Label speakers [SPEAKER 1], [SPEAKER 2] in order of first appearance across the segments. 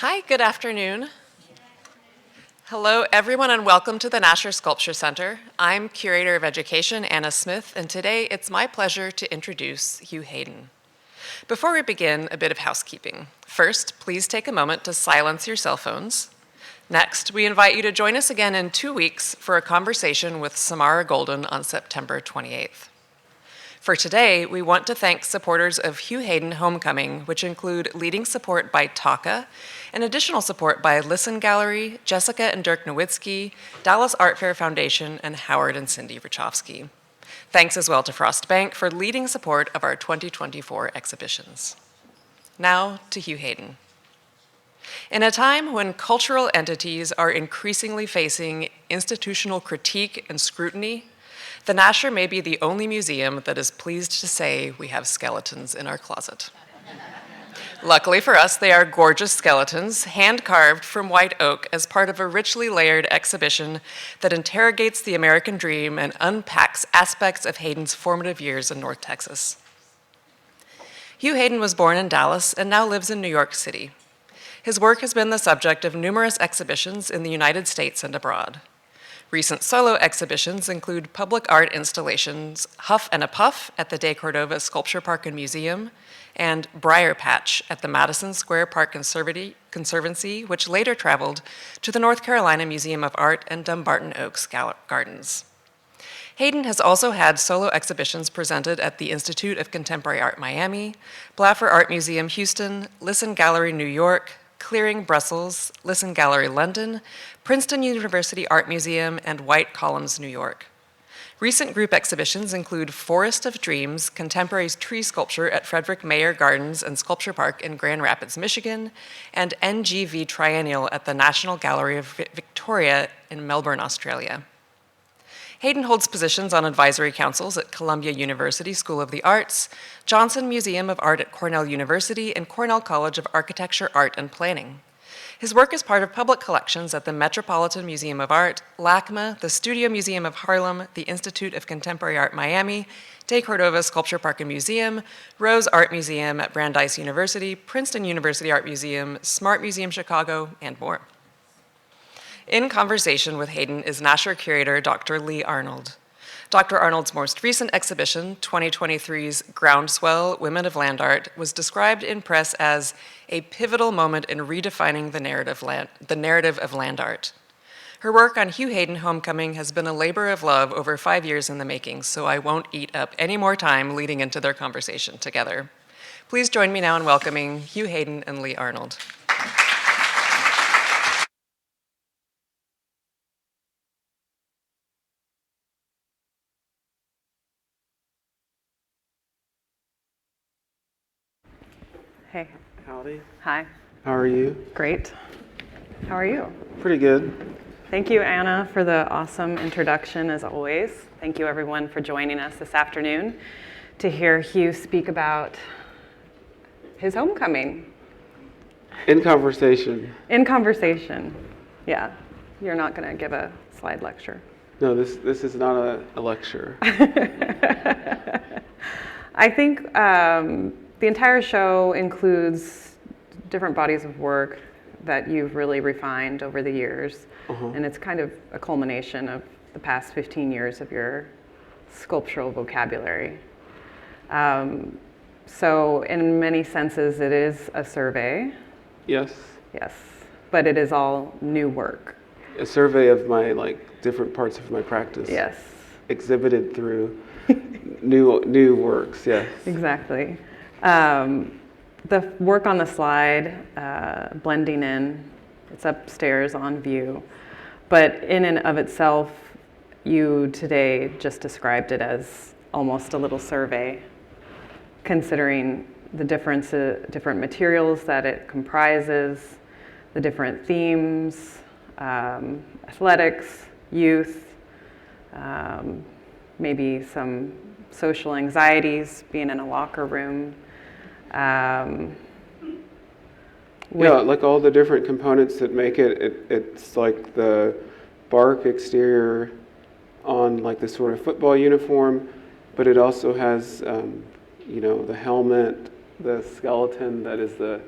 [SPEAKER 1] Hi, good afternoon. Hello, everyone, and welcome to the Nasher Sculpture Center. I'm Curator of Education, Anna Smith, and today it's my pleasure to introduce Hugh Hayden. Before we begin, a bit of housekeeping. First, please take a moment to silence your cell phones. Next, we invite you to join us again in 2 weeks for a conversation with Samara Golden on September 28th. For today, we want to thank supporters of Hugh Hayden Homecoming, which include leading support by Taka and additional support by Listen Gallery, Jessica and Dirk Nowitzki, Dallas Art Fair Foundation, and Howard and Cindy Rachofsky. Thanks as well to Frost Bank for leading support of our 2024 exhibitions. Now to Hugh Hayden. In a time when cultural entities are increasingly facing institutional critique and scrutiny, the Nasher may be the only museum that is pleased to say we have skeletons in our closet. Luckily for us, they are gorgeous skeletons, hand-carved from white oak as part of a richly layered exhibition that interrogates the American dream and unpacks aspects of Hayden's formative years in North Texas. Hugh Hayden was born in Dallas and now lives in New York City. His work has been the subject of numerous exhibitions in the United States and abroad. Recent solo exhibitions include public art installations Huff and a Puff at the De Cordova Sculpture Park and Museum and Briar Patch at the Madison Square Park Conservancy, which later traveled to the North Carolina Museum of Art and Dumbarton Oaks Gardens. Hayden has also had solo exhibitions presented at the Institute of Contemporary Art Miami, Blaffer Art Museum Houston, Listen Gallery New York, Clearing Brussels, Listen Gallery London, Princeton University Art Museum, and White Columns New York. Recent group exhibitions include Forest of Dreams, Contemporary Tree Sculpture at Frederick Mayer Gardens and Sculpture Park in Grand Rapids, Michigan, and NGV Triennial at the National Gallery of Victoria in Melbourne, Australia. Hayden holds positions on advisory councils at Columbia University School of the Arts, Johnson Museum of Art at Cornell University, and Cornell College of Architecture, Art, and Planning. His work is part of public collections at the Metropolitan Museum of Art, LACMA, the Studio Museum of Harlem, the Institute of Contemporary Art Miami, De Cordova Sculpture Park and Museum, Rose Art Museum at Brandeis University, Princeton University Art Museum, Smart Museum Chicago, and more. In conversation with Hayden is Nasher Curator Dr. Leigh Arnold. Dr. Arnold's most recent exhibition, 2023's Groundswell Women of Land Art, was described in press as a pivotal moment in redefining the narrative of land art. Her work on Hugh Hayden Homecoming has been a labor of love over 5 years in the making, so I won't eat up any more time leading into their conversation together. Please join me now in welcoming Hugh Hayden and Leigh Arnold.
[SPEAKER 2] Hey.
[SPEAKER 3] Howdy.
[SPEAKER 2] Hi.
[SPEAKER 3] How are you?
[SPEAKER 2] Great. How are you?
[SPEAKER 3] Pretty good.
[SPEAKER 2] Thank you, Anna, for the awesome introduction, as always. Thank you, everyone, for joining us this afternoon to hear Hugh speak about his homecoming.
[SPEAKER 3] In conversation.
[SPEAKER 2] In conversation. Yeah. You're not going to give a slide lecture.
[SPEAKER 3] No, this is not a lecture.
[SPEAKER 2] I think the entire show includes different bodies of work that you've really refined over the years. And it's kind of a culmination of the past 15 years of your sculptural vocabulary. So in many senses, it is a survey.
[SPEAKER 3] Yes.
[SPEAKER 2] Yes, but it is all new work.
[SPEAKER 3] A survey of my different parts of my practice.
[SPEAKER 2] Yes.
[SPEAKER 3] Exhibited through new works. Yes.
[SPEAKER 2] Exactly. The work on the slide, blending in, it's upstairs on view, but in and of itself, you today just described it as almost a little survey, considering the different materials that it comprises, the different themes, athletics, youth, maybe some social anxieties, being in a locker room.
[SPEAKER 3] Like all the different components that make it's like the bark exterior on the sort of football uniform, but it also has, the helmet, the skeleton that is the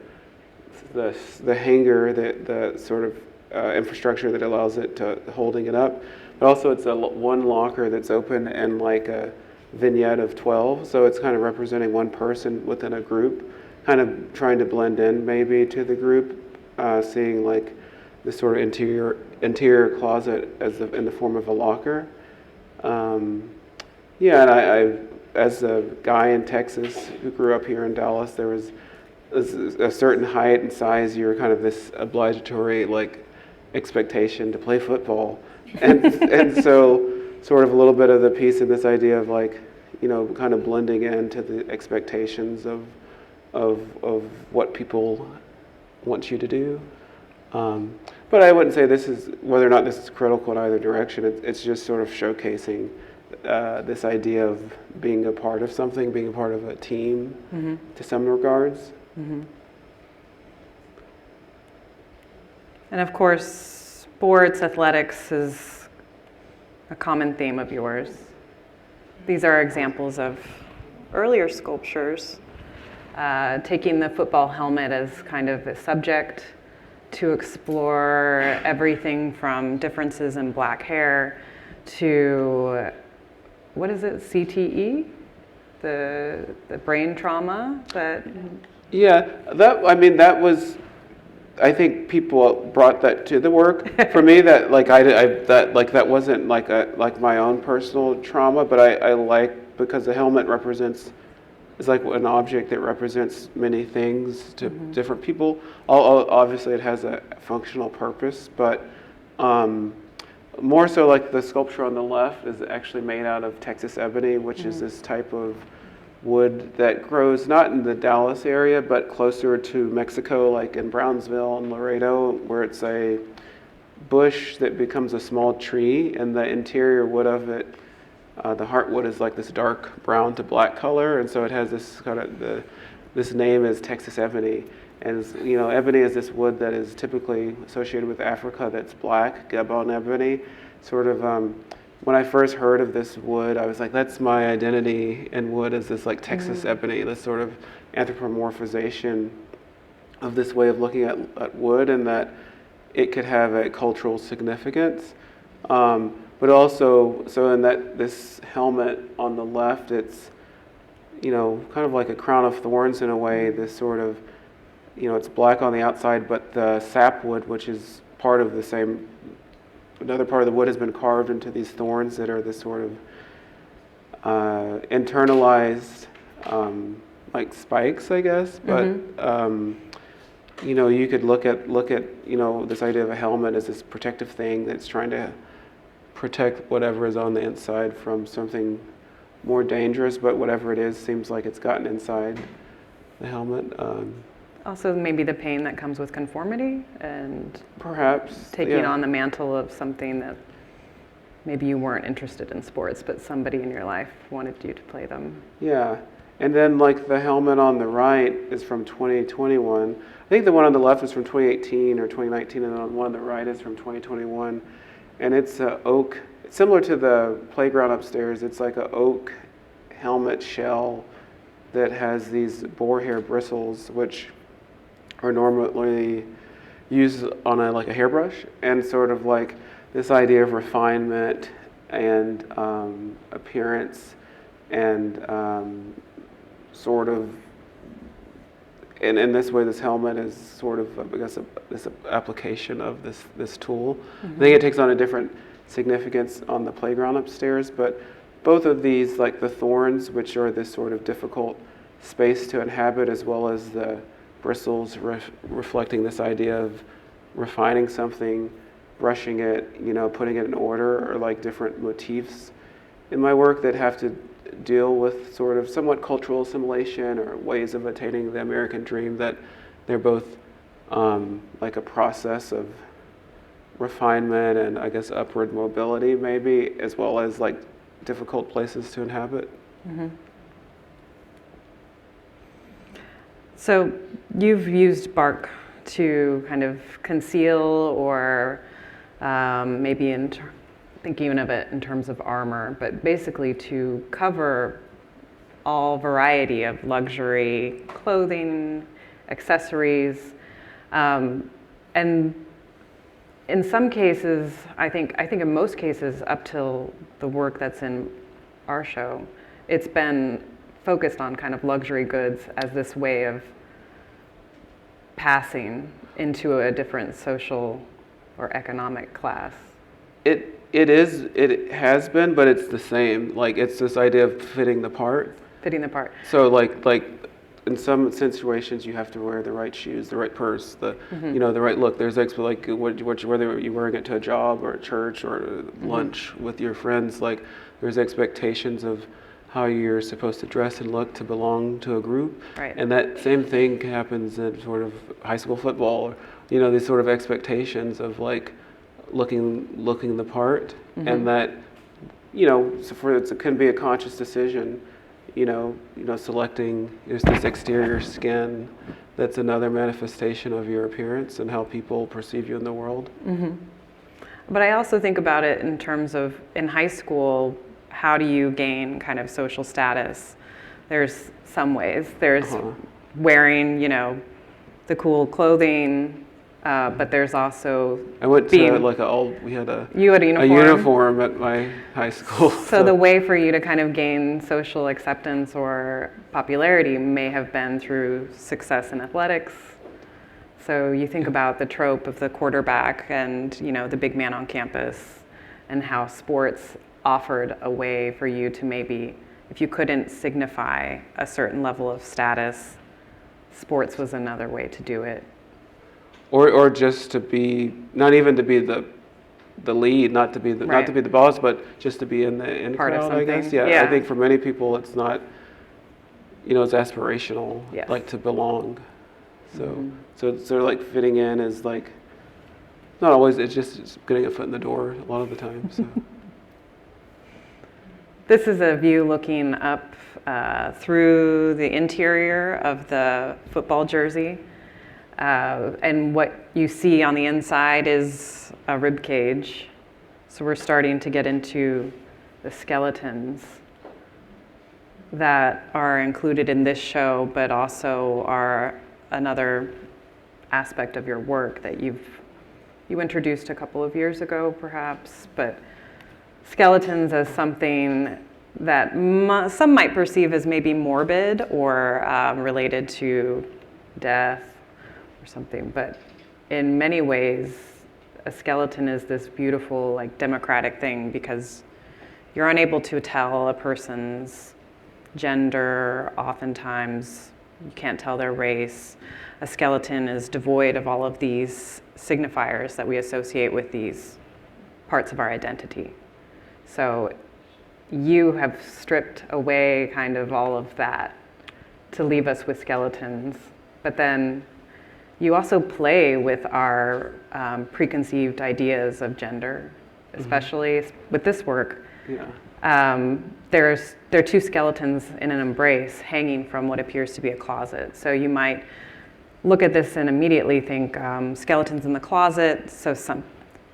[SPEAKER 3] the hanger, the sort of infrastructure that allows it to holding it up. But also it's one locker that's open and like a vignette of 12. So it's kind of representing one person within a group, kind of trying to blend in maybe to the group, seeing like this sort of interior closet in the form of a locker. Yeah, and I as a guy in Texas who grew up here in Dallas, there was a certain height and size. You were kind of this obligatory like expectation to play football, and so sort of a little bit of the piece in this idea of like, kind of blending into the expectations of what people want you to do. But I wouldn't say whether or not this is critical in either direction. It's just sort of showcasing this idea of being a part of something, being a part of a team, mm-hmm. to some regards.
[SPEAKER 2] Mm-hmm. And of course, sports, athletics is a common theme of yours. These are examples of earlier sculptures, taking the football helmet as kind of a subject to explore everything from differences in black hair to, what is it, CTE? The brain trauma that...
[SPEAKER 3] Yeah, that was, I think people brought that to the work. For me, that that wasn't like my own personal trauma, but I like, because the helmet is like an object that represents many things to mm-hmm. different people. Obviously, it has a functional purpose, but more so like the sculpture on the left is actually made out of Texas ebony, which mm-hmm. is this type of wood that grows not in the Dallas area, but closer to Mexico, like in Brownsville and Laredo, where it's a bush that becomes a small tree, and the interior wood of it, the heartwood, is like this dark brown to black color, and so it has this kind of this name is Texas ebony, and ebony is this wood that is typically associated with Africa that's black, Gabon ebony, sort of. When I first heard of this wood, I was like, that's my identity in wood, is this like Texas mm-hmm. ebony, this sort of anthropomorphization of this way of looking at wood, and that it could have a cultural significance. But also, so in that this helmet on the left, it's, kind of like a crown of thorns in a way, this sort of, it's black on the outside, but the sapwood, which is part of the same, another part of the wood has been carved into these thorns that are this sort of internalized, like spikes, I guess. But mm-hmm. You could look at this idea of a helmet as this protective thing that's trying to protect whatever is on the inside from something more dangerous. But whatever it is seems like it's gotten inside the helmet.
[SPEAKER 2] Also, maybe the pain that comes with conformity and
[SPEAKER 3] perhaps
[SPEAKER 2] taking on the mantle of something that maybe you weren't interested in sports, but somebody in your life wanted you to play them.
[SPEAKER 3] Yeah, and then like the helmet on the right is from 2021. I think the one on the left is from 2018 or 2019, and the one on the right is from 2021. And it's a oak. It's similar to the playground upstairs. It's like an oak helmet shell that has these boar hair bristles, which are normally used on a hairbrush, and sort of like this idea of refinement and appearance, and sort of, and in this way, this helmet is sort of, I guess, this application of this tool. Mm-hmm. I think it takes on a different significance on the playground upstairs, but both of these, like the thorns, which are this sort of difficult space to inhabit, as well as the bristles reflecting this idea of refining something, brushing it, putting it in order, or like different motifs in my work that have to deal with sort of somewhat cultural assimilation or ways of attaining the American dream, that they're both like a process of refinement and, I guess, upward mobility maybe, as well as like difficult places to inhabit.
[SPEAKER 2] Mm-hmm. So you've used bark to kind of conceal, or maybe thinking of it in terms of armor, but basically to cover all variety of luxury clothing, accessories. And in some cases, I think in most cases, up till the work that's in our show, it's been focused on kind of luxury goods as this way of passing into a different social or economic class.
[SPEAKER 3] It has been, but it's the same. Like, it's this idea of fitting the part.
[SPEAKER 2] Fitting the part.
[SPEAKER 3] So like in some situations you have to wear the right shoes, the right purse, the the right look. There's like whether you're wearing it to a job or a church or lunch with your friends, like there's expectations of how you're supposed to dress and look to belong to a group.
[SPEAKER 2] Right.
[SPEAKER 3] And that same thing happens in sort of high school football, or these sort of expectations of like looking the part, and that so it can be a conscious decision, selecting this exterior skin that's another manifestation of your appearance and how people perceive you in the world.
[SPEAKER 2] But I also think about it in terms of, in high school, how do you gain kind of social status? There's some ways. There's wearing, the cool clothing, but there's also
[SPEAKER 3] I went to we had a uniform at my high school.
[SPEAKER 2] So the way for you to kind of gain social acceptance or popularity may have been through success in athletics. So you think about the trope of the quarterback and the big man on campus, and how sports offered a way for you to maybe, if you couldn't signify a certain level of status, sports was another way to do it.
[SPEAKER 3] Or just to be, not even to be the lead, not to be the boss, but just to be in the
[SPEAKER 2] part
[SPEAKER 3] crowd,
[SPEAKER 2] of something.
[SPEAKER 3] I guess. Yeah, I think for many people it's not, it's aspirational, like to belong. So so sort of like fitting in is like, not always, it's just getting a foot in the door a lot of the time. So.
[SPEAKER 2] This is a view looking up through the interior of the football jersey. And what you see on the inside is a rib cage. So we're starting to get into the skeletons that are included in this show, but also are another aspect of your work that you introduced a couple of years ago, perhaps. But skeletons as something that some might perceive as maybe morbid or related to death or something, but in many ways, a skeleton is this beautiful, like, democratic thing, because you're unable to tell a person's gender. Oftentimes, you can't tell their race. A skeleton is devoid of all of these signifiers that we associate with these parts of our identity. So you have stripped away kind of all of that to leave us with skeletons, but then you also play with our preconceived ideas of gender, especially with this work. Yeah. There are two skeletons in an embrace hanging from what appears to be a closet. So you might look at this and immediately think skeletons in the closet, so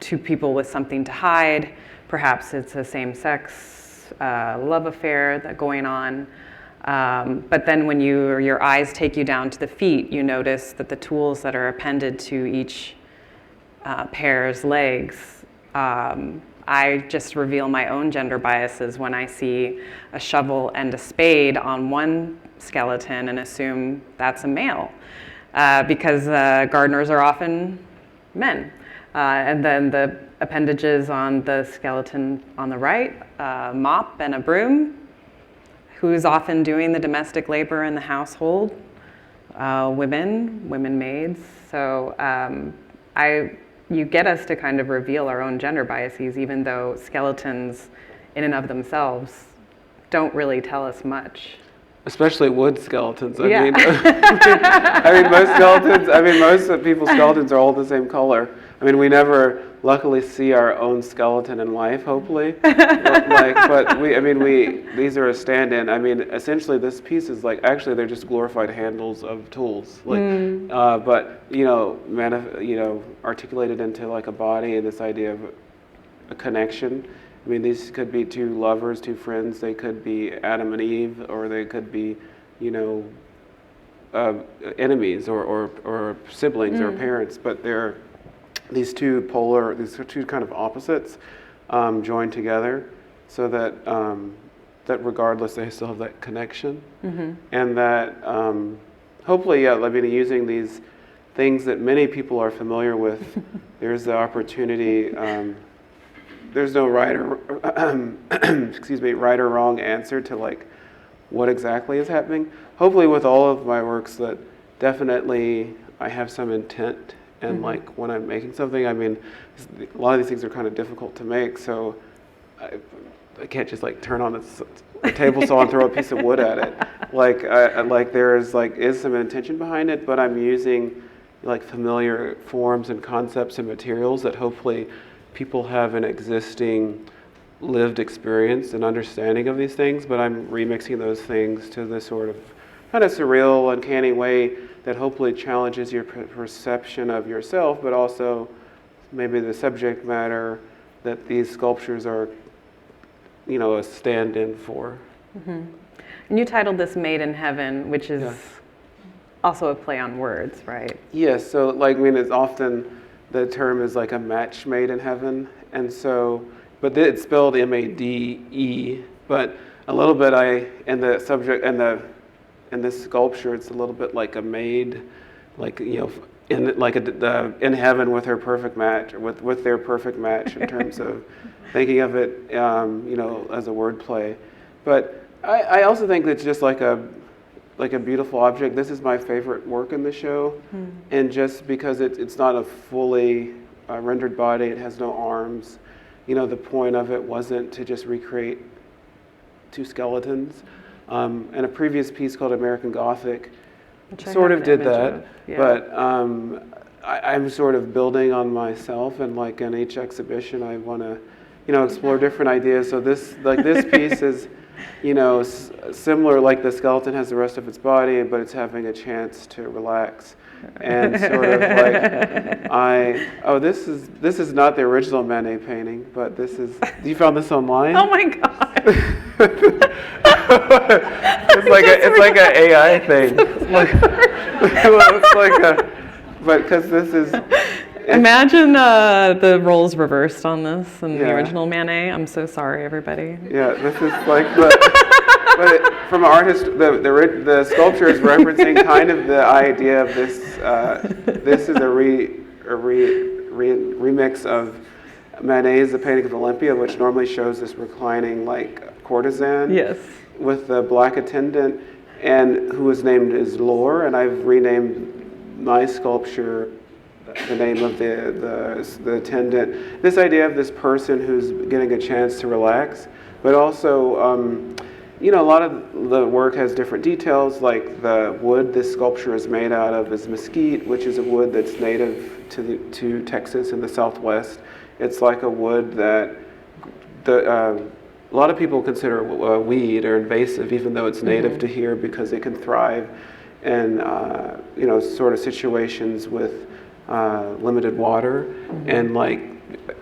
[SPEAKER 2] two people with something to hide. Perhaps it's a same-sex love affair that's going on. But then when your eyes take you down to the feet, you notice that the tools that are appended to each pair's legs, I just reveal my own gender biases when I see a shovel and a spade on one skeleton and assume that's a male, because gardeners are often men. And then the appendages on the skeleton on the right, a mop and a broom. Who's often doing the domestic labor in the household? Women maids. So you get us to kind of reveal our own gender biases, even though skeletons in and of themselves don't really tell us much.
[SPEAKER 3] Especially wood skeletons.
[SPEAKER 2] Yeah.
[SPEAKER 3] Most people's skeletons are all the same color. We never luckily see our own skeleton in life, hopefully. These are a stand-in. Essentially this piece is actually they're just glorified handles of tools. But articulated into a body and this idea of a connection. These could be two lovers, two friends. They could be Adam and Eve, or they could be, enemies or siblings or parents, but they're these two kind of opposites joined together, so that that regardless they still have that connection, and that hopefully, yeah, I mean, using these things that many people are familiar with, there's the opportunity. There's no right or right or wrong answer to like what exactly is happening. Hopefully, with all of my works, that definitely I have some intent, and like when I'm making something, I mean, a lot of these things are kind of difficult to make, so I can't just like turn on a table saw and throw a piece of wood at it. Like there is some intention behind it, but I'm using like familiar forms and concepts and materials that hopefully people have an existing lived experience and understanding of these things, but I'm remixing those things to this sort of kind of surreal, uncanny way that hopefully challenges your perception of yourself, but also maybe the subject matter that these sculptures are, you know, a stand-in for.
[SPEAKER 2] And you titled this Made in Heaven, which is also a play on words, right?
[SPEAKER 3] Yes, so like, I mean, it's often, the term is like a match made in heaven, and so, but it's spelled M-A-D-E, but a little bit in the subject, in this sculpture, it's a little bit like a maid, like, you know, in heaven with her perfect match, with their perfect match in terms of thinking of it, you know, as a wordplay. But I also think it's just like a beautiful object. This is my favorite work in the show, and just because it's not a fully rendered body, it has no arms. You know, the point of it wasn't to just recreate two skeletons. And a previous piece called American Gothic sort of did that, but I'm sort of building on myself, and like in each exhibition, I want to, you know, explore different ideas. So this piece is, you know, similar, like the skeleton has the rest of its body, but it's having a chance to relax. And sort of like, this is not the original Manet painting, but this is, you found this online?
[SPEAKER 2] Oh my God.
[SPEAKER 3] It's like an AI thing. But because this is.
[SPEAKER 2] Imagine the roles reversed on this and the original Manet. I'm so sorry, everybody.
[SPEAKER 3] Yeah, this is like but from an artist, the sculpture is referencing kind of the idea of this. This is a remix of Manet's The Painting of Olympia, which normally shows this reclining like courtesan.
[SPEAKER 2] Yes. With
[SPEAKER 3] the black attendant, and who was named as Lore, and I've renamed my sculpture the name of the attendant. This idea of this person who's getting a chance to relax, but also, you know, a lot of the work has different details, like the wood this sculpture is made out of is mesquite, which is a wood that's native to Texas in the Southwest. It's like a wood that a lot of people consider a weed or invasive, even though it's native to here, because it can thrive in, you know, sort of situations with limited water, and like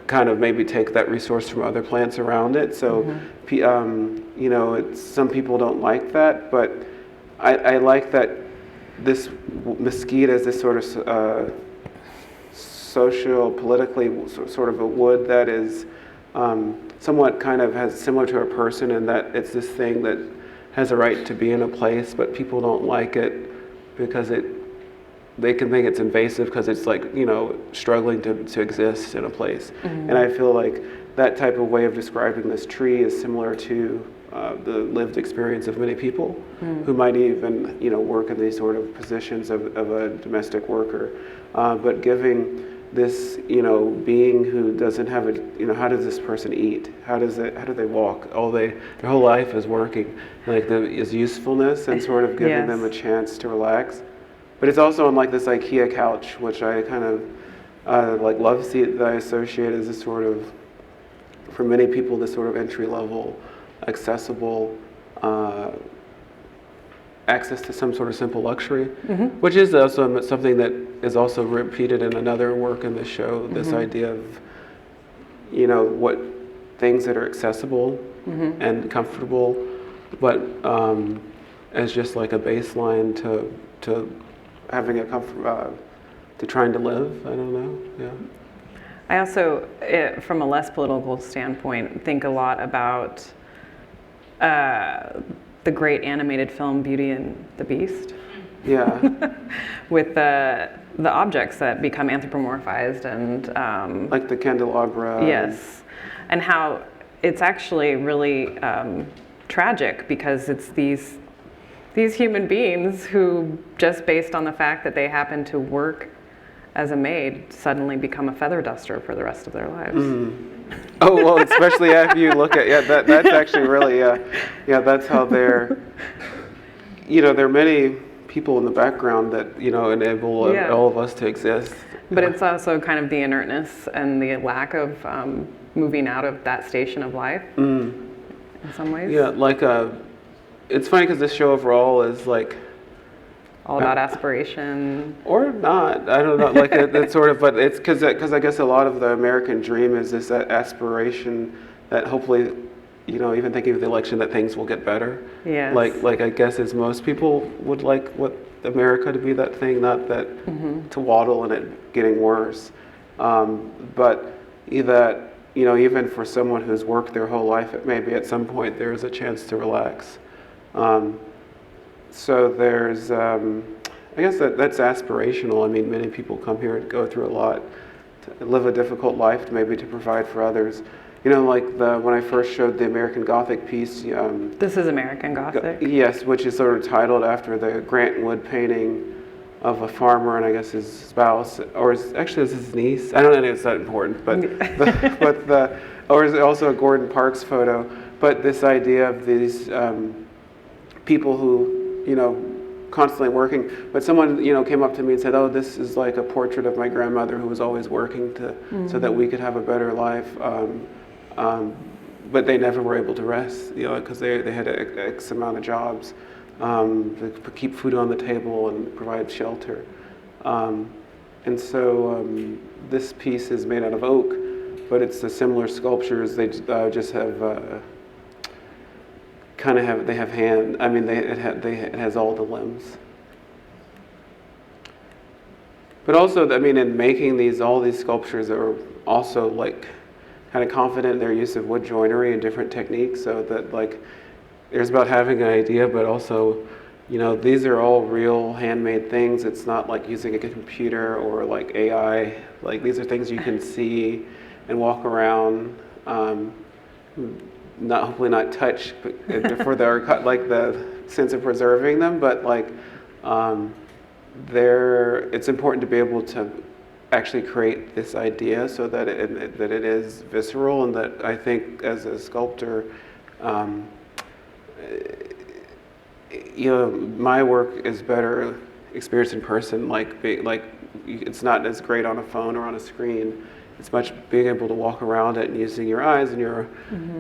[SPEAKER 3] kind of maybe take that resource from other plants around it. So, you know, some people don't like that, but I like that this mesquite is this sort of social, politically sort of a wood that is somewhat kind of has similar to a person, in that it's this thing that has a right to be in a place, but people don't like it because they can think it's invasive because it's like, you know, struggling to exist in a place. And I feel like that type of way of describing this tree is similar to the lived experience of many people who might even, you know, work in these sort of positions of a domestic worker, but giving this, you know, being who doesn't have a, you know, how does this person eat? How do they walk? Their whole life is working, like is usefulness and sort of giving them a chance to relax. But it's also on like this IKEA couch, which I kind of like love seat that I associate as a sort of, for many people, this sort of entry level, accessible access to some sort of simple luxury, which is also something that is also repeated in another work in the show, this idea of, you know, what things that are accessible and comfortable, but as just like a baseline to having a comfort, to trying to live. I don't know. Yeah.
[SPEAKER 2] I also, from a less political standpoint, think a lot about the great animated film Beauty and the Beast.
[SPEAKER 3] Yeah.
[SPEAKER 2] With the objects that become anthropomorphized and
[SPEAKER 3] like the candelabra.
[SPEAKER 2] yes, and how it's actually really tragic because it's these human beings who, just based on the fact that they happen to work as a maid, suddenly become a feather duster for the rest of their lives.
[SPEAKER 3] Oh, well, especially if you look at, that's actually really, that's how they're, there are many people in the background that, enable all of us to exist.
[SPEAKER 2] But it's also kind of the inertness and the lack of moving out of that station of life in some ways.
[SPEAKER 3] Yeah, like, it's funny because this show overall is like,
[SPEAKER 2] all about aspiration.
[SPEAKER 3] Or not, I don't know, like it's sort of, but it's because I guess a lot of the American dream is this aspiration that hopefully, even thinking of the election, that things will get better.
[SPEAKER 2] Yes.
[SPEAKER 3] Like I guess as most people would like what America to be that thing, not that to waddle and it getting worse. But that, even for someone who's worked their whole life, maybe at some point there's a chance to relax. So there's, I guess that's aspirational. I mean, many people come here and go through a lot, to live a difficult life, maybe to provide for others. Like when I first showed the American Gothic piece.
[SPEAKER 2] This is American Gothic?
[SPEAKER 3] Yes, which is sort of titled after the Grant Wood painting of a farmer and I guess his spouse, or actually it's his niece. I don't know if it's that important, but or is it also a Gordon Parks photo? But this idea of these people who, constantly working, but someone, came up to me and said, oh, this is like a portrait of my grandmother who was always working so that we could have a better life. But they never were able to rest, because they had X amount of jobs to keep food on the table and provide shelter. And so this piece is made out of oak, but it's the similar sculptures. They just have they have hand. I mean, it has all the limbs. But also, I mean, in making all these sculptures are also like kind of confident in their use of wood joinery and different techniques. So that like, there's about having an idea, but also, these are all real handmade things. It's not like using a computer or like AI. Like these are things you can see and walk around. Hopefully not touch, but for the sense of preserving them, but like it's important to be able to actually create this idea so that it is visceral, and that I think as a sculptor, my work is better experienced in person. It's not as great on a phone or on a screen. It's much being able to walk around it and using your eyes and your,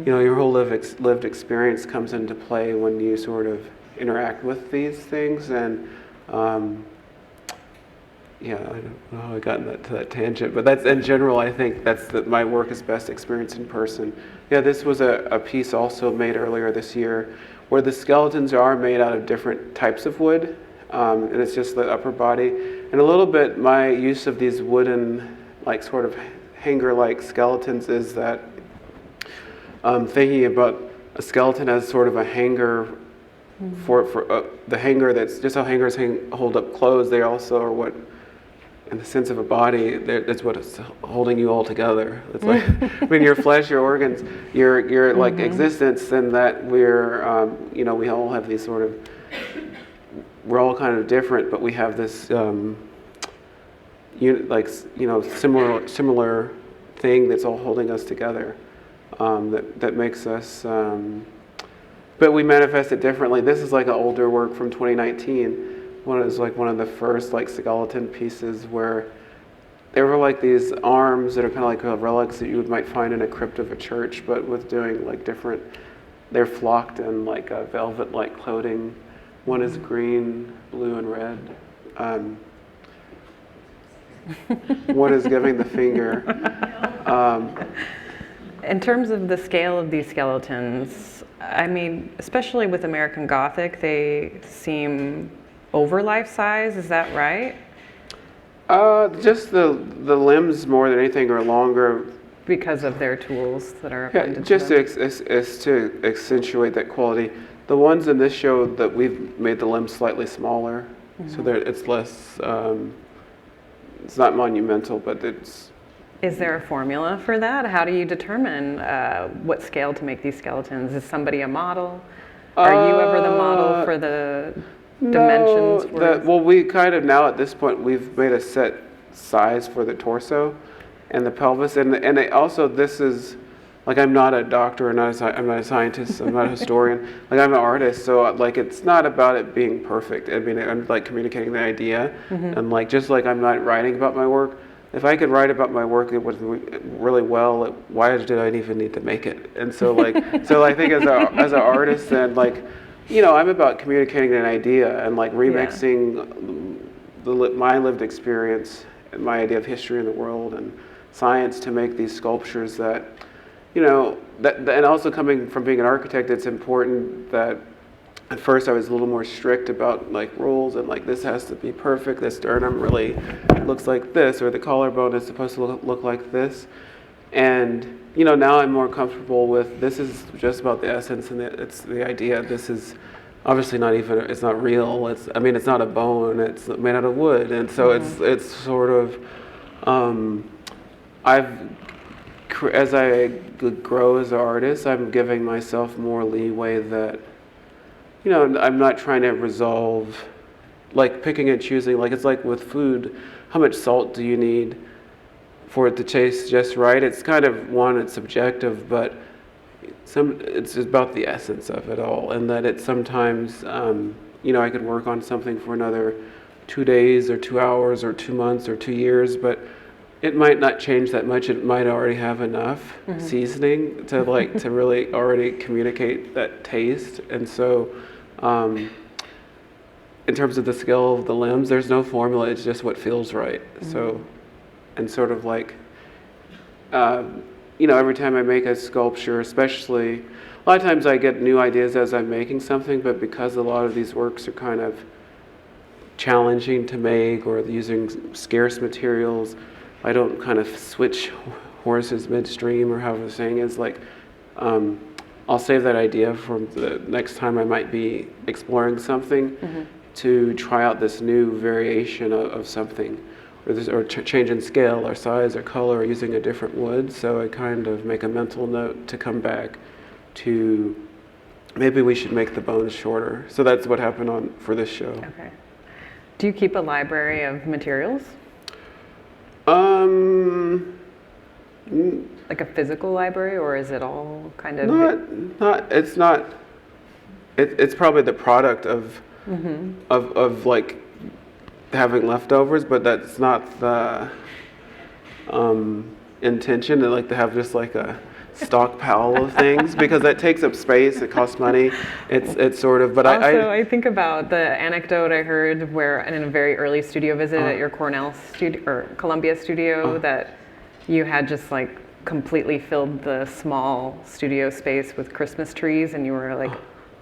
[SPEAKER 3] your whole lived experience comes into play when you sort of interact with these things. And I don't know how I got to that tangent, but that's in general. I think my work is best experienced in person. Yeah, this was a piece also made earlier this year, where the skeletons are made out of different types of wood, and it's just the upper body, and a little bit my use of these wooden, like sort of hanger-like skeletons is that thinking about a skeleton as sort of a hanger for the hanger. That's just how hangers hold up clothes. They also are what, in the sense of a body, that's what is holding you all together. It's like, I mean, your flesh, your organs, your like existence, and that we're, we all have these sort of, we're all kind of different, but we have this, similar thing that's all holding us together, that makes us, but we manifest it differently. This is like an older work from 2019. One of the first like skeleton pieces where there were like these arms that are kind of like relics that you might find in a crypt of a church, but with doing like different, they're flocked in like a velvet-like clothing. One is green, blue, and red. One is giving the finger.
[SPEAKER 2] In terms of the scale of these skeletons, I mean, especially with American Gothic, they seem over life size. Is that right?
[SPEAKER 3] Just the limbs more than anything are longer.
[SPEAKER 2] Because of their tools that are
[SPEAKER 3] Yeah,
[SPEAKER 2] appended
[SPEAKER 3] just
[SPEAKER 2] to
[SPEAKER 3] to,
[SPEAKER 2] them?
[SPEAKER 3] to accentuate that quality. The ones in this show that we've made the limbs slightly smaller, so it's less. It's not monumental, but it's.
[SPEAKER 2] Is there a formula for that? How do you determine what scale to make these skeletons? Is somebody a model? Are you ever the model for the dimensions?
[SPEAKER 3] Well, we kind of now at this point we've made a set size for the torso and the pelvis, and also this is like I'm not a doctor, I'm not a scientist, I'm not a historian. Like I'm an artist, so like it's not about it being perfect. I mean, I'm like communicating the idea, and like just like I'm not writing about my work. If I could write about my work it was really well, why did I even need to make it? And so like, so I think as an artist, then like, you know, I'm about communicating an idea and like remixing my lived experience and my idea of history in the world and science to make these sculptures that, you know, and also coming from being an architect, it's important that at first I was a little more strict about like rules and like this has to be perfect, this sternum really looks like this, or the collarbone is supposed to look like this. And you know, now I'm more comfortable with this is just about the essence and it's the idea. This is obviously not even, it's not real. It's not a bone, it's made out of wood. And so it's sort of, as I grow as an artist, I'm giving myself more leeway that, you know, I'm not trying to resolve, like picking and choosing, like it's like with food, how much salt do you need for it to taste just right? It's kind of it's subjective, but it's about the essence of it all, and that it's sometimes, you know, I could work on something for another 2 days or 2 hours or 2 months or 2 years, but it might not change that much. It might already have enough seasoning to like to really already communicate that taste. And so in terms of the scale of the limbs, there's no formula, it's just what feels right. So, and sort of like, you know, every time I make a sculpture, especially, a lot of times I get new ideas as I'm making something, but because a lot of these works are kind of challenging to make or using scarce materials, I don't kind of switch horses midstream or however the saying is. Like, I'll save that idea for the next time I might be exploring something to try out this new variation of something, or change in scale or size or color or using a different wood. So I kind of make a mental note to come back to maybe we should make the bones shorter. So that's what happened for this show.
[SPEAKER 2] Okay. Do you keep a library of materials? Like a physical library, or is it all kind of?
[SPEAKER 3] It's probably the product of like having leftovers, but that's not the intention. I like to have just like a stockpile of things because that takes up space. It costs money. It's sort of. But
[SPEAKER 2] also, I think about the anecdote I heard where in a very early studio visit at your Cornell studio or Columbia studio that you had just like completely filled the small studio space with Christmas trees, and you were like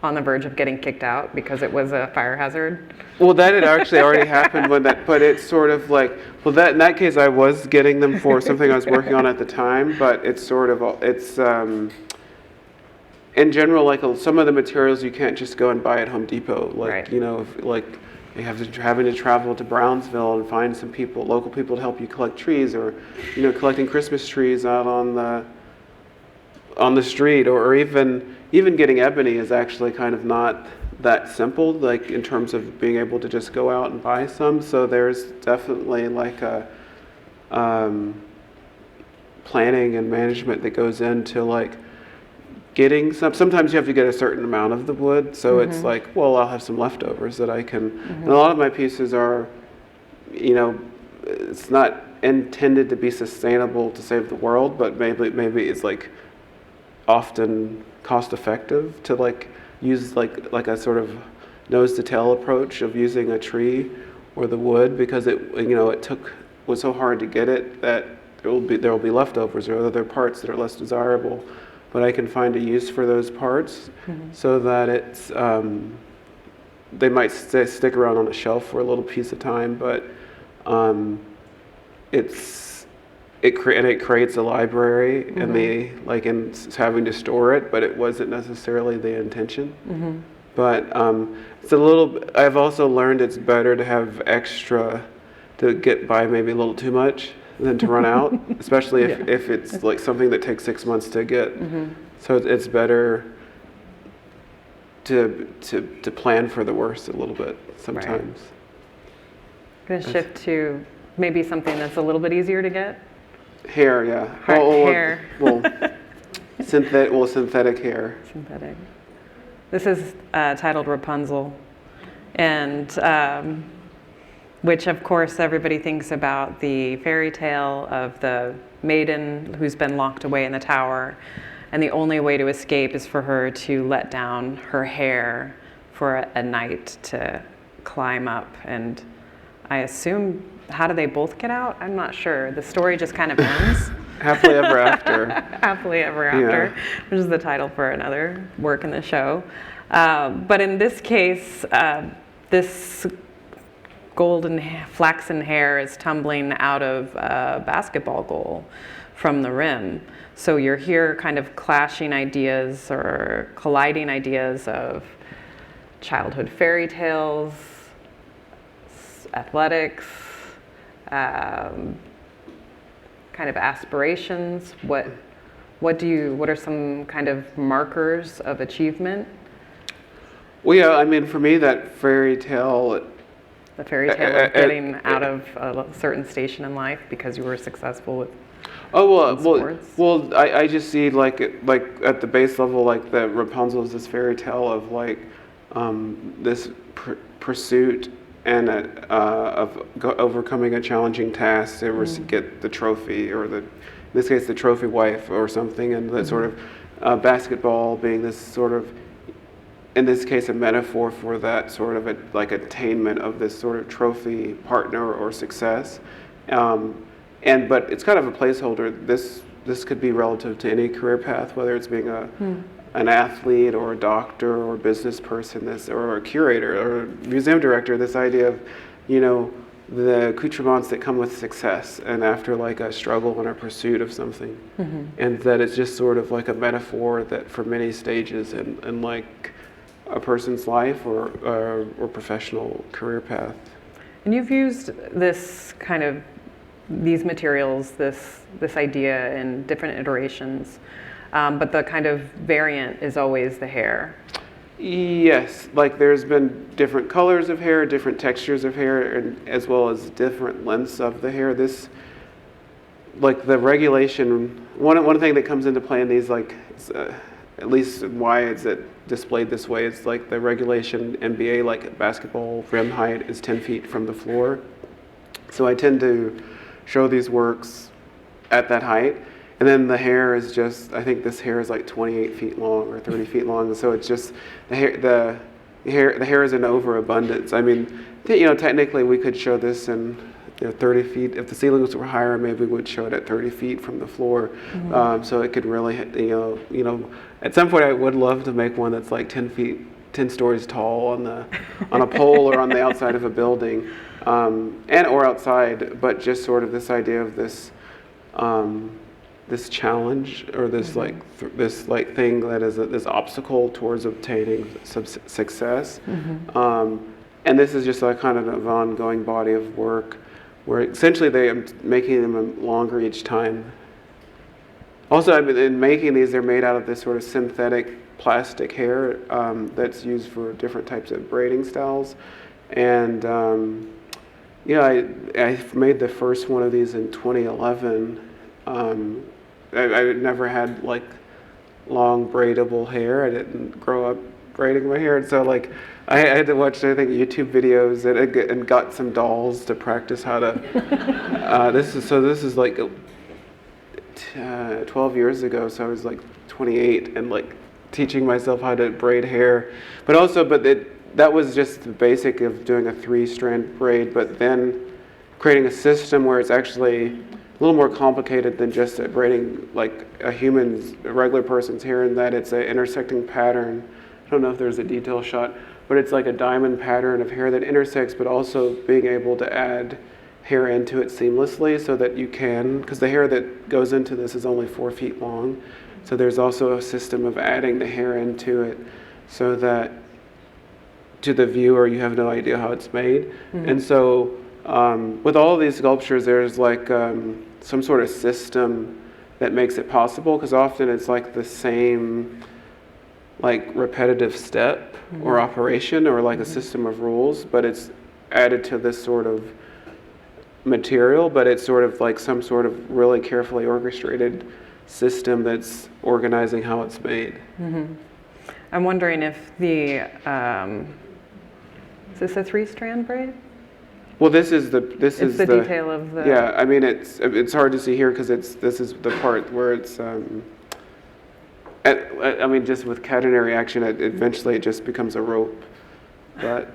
[SPEAKER 2] on the verge of getting kicked out because it was a fire hazard.
[SPEAKER 3] Well, that had actually already happened when that, but it's sort of like, well, that in that case I was getting them for something I was working on at the time, but it's sort of, it's in general, like some of the materials you can't just go and buy at Home Depot, like, you know, like you have to having to travel to Brownsville and find some people, local people to help you collect trees, or, you know, collecting Christmas trees out on the street, or even getting ebony is actually kind of not that simple, like in terms of being able to just go out and buy some. So there's definitely like a planning and management that goes into like getting some. Sometimes you have to get a certain amount of the wood, so it's like, well, I'll have some leftovers that I can. And a lot of my pieces are, you know, it's not intended to be sustainable to save the world, but maybe it's like often cost effective to like use like a sort of nose to tail approach of using a tree or the wood, because it, you know, was so hard to get it that there will be leftovers or other parts that are less desirable, but I can find a use for those parts so that it's they might stick around on a shelf for a little piece of time, but it creates a library and in having to store it, but it wasn't necessarily the intention. But it's a little. I've also learned it's better to have extra to get by maybe a little too much than to run out, especially if it's like something that takes 6 months to get. So it's better to plan for the worst a little bit sometimes.
[SPEAKER 2] I'm going to shift to maybe something that's a little bit easier to get.
[SPEAKER 3] Hair, yeah.
[SPEAKER 2] Hair.
[SPEAKER 3] Well, synthetic hair.
[SPEAKER 2] Synthetic. This is titled Rapunzel, and which of course everybody thinks about the fairy tale of the maiden who's been locked away in the tower, and the only way to escape is for her to let down her hair for a night to climb up. And I assume, how do they both get out? I'm not sure. The story just kind of ends.
[SPEAKER 3] Happily ever after.
[SPEAKER 2] Happily ever after, which is the title for another work in the show. But in this case, this flaxen hair is tumbling out of a basketball goal from the rim. So you're here kind of clashing ideas or colliding ideas of childhood fairy tales, athletics, kind of aspirations. What are some kind of markers of achievement?
[SPEAKER 3] Well, yeah, I mean, for me, that fairy tale.
[SPEAKER 2] The fairy tale of getting out of a certain station in life because you were successful with sports.
[SPEAKER 3] Well, I just see like at the base level, like the Rapunzel is this fairy tale of like this pursuit and of overcoming a challenging task to get the trophy, or in this case the trophy wife or something, and that sort of basketball being this sort of, in this case, a metaphor for that sort of attainment of this sort of trophy partner or success. But it's kind of a placeholder. This could be relative to any career path, whether it's being an athlete or a doctor or a business person, or a curator or a museum director. This idea of, the accoutrements that come with success and after like a struggle and a pursuit of something, and that it's just sort of like a metaphor that for many stages in like a person's life or professional career path.
[SPEAKER 2] And you've used these materials, this idea in different iterations, but the kind of variant is always the hair.
[SPEAKER 3] Yes, like there's been different colors of hair, different textures of hair, and as well as different lengths of the hair. This, like the regulation, one thing that comes into play in these, like at least why is it displayed this way, is like the regulation NBA, like basketball rim height is 10 feet from the floor. So I tend to show these works at that height. And then the hair is just, I think this hair is like 28 feet long or 30 feet long. And so it's just, the hair is in overabundance. I mean, technically we could show this in 30 feet. If the ceilings were higher, maybe we would show it at 30 feet from the floor. So it could really, at some point I would love to make one that's like 10 stories tall on a pole or on the outside of a building, or outside, but just sort of this idea of this challenge, or this thing that is this obstacle towards obtaining success. And this is just a kind of an ongoing body of work where essentially they are making them longer each time. Also, in making these, they're made out of this sort of synthetic plastic hair that's used for different types of braiding styles. And I made the first one of these in 2011. I never had like long braidable hair. I didn't grow up braiding my hair, and so like I had to watch, I think, YouTube videos and got some dolls to practice how to. This is like 12 years ago, so I was like 28 and like teaching myself how to braid hair, that was just the basic of doing a 3-strand braid, but then creating a system where it's actually little more complicated than just braiding like a regular person's hair, in that it's an intersecting pattern. I don't know if there's a detail shot, but it's like a diamond pattern of hair that intersects, but also being able to add hair into it seamlessly, so that you can, because the hair that goes into this is only 4 feet long, so there's also a system of adding the hair into it, so that to the viewer you have no idea how it's made. And so with all of these sculptures, there's like some sort of system that makes it possible, because often it's like the same like repetitive step or operation, or like a system of rules, but it's added to this sort of material, but it's sort of like some sort of really carefully orchestrated system that's organizing how it's made.
[SPEAKER 2] I'm wondering if the, is this a 3-strand braid?
[SPEAKER 3] Well, this is the
[SPEAKER 2] detail of the...
[SPEAKER 3] Yeah, I mean, it's hard to see here because this is the part where it's, I mean, just with catenary action, eventually it just becomes a rope. But,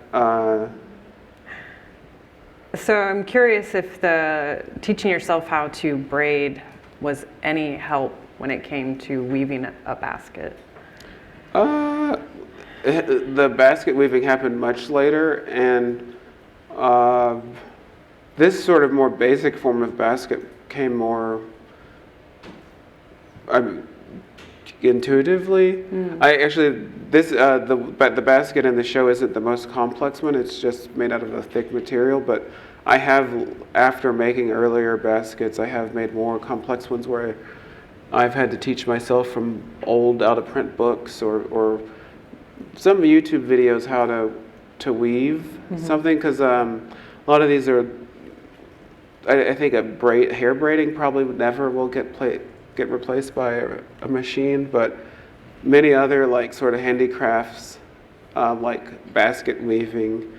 [SPEAKER 2] So I'm curious if the teaching yourself how to braid was any help when it came to weaving a basket.
[SPEAKER 3] The basket weaving happened much later, and this sort of more basic form of basket came more intuitively. I actually, the basket in the show isn't the most complex one. It's just made out of a thick material, but I have, after making earlier baskets, I have made more complex ones where I've had to teach myself from old out-of-print books or some YouTube videos how to weave something, because a lot of these are, I think hair braiding probably never will get replaced by a machine, but many other like sort of handicrafts, like basket weaving,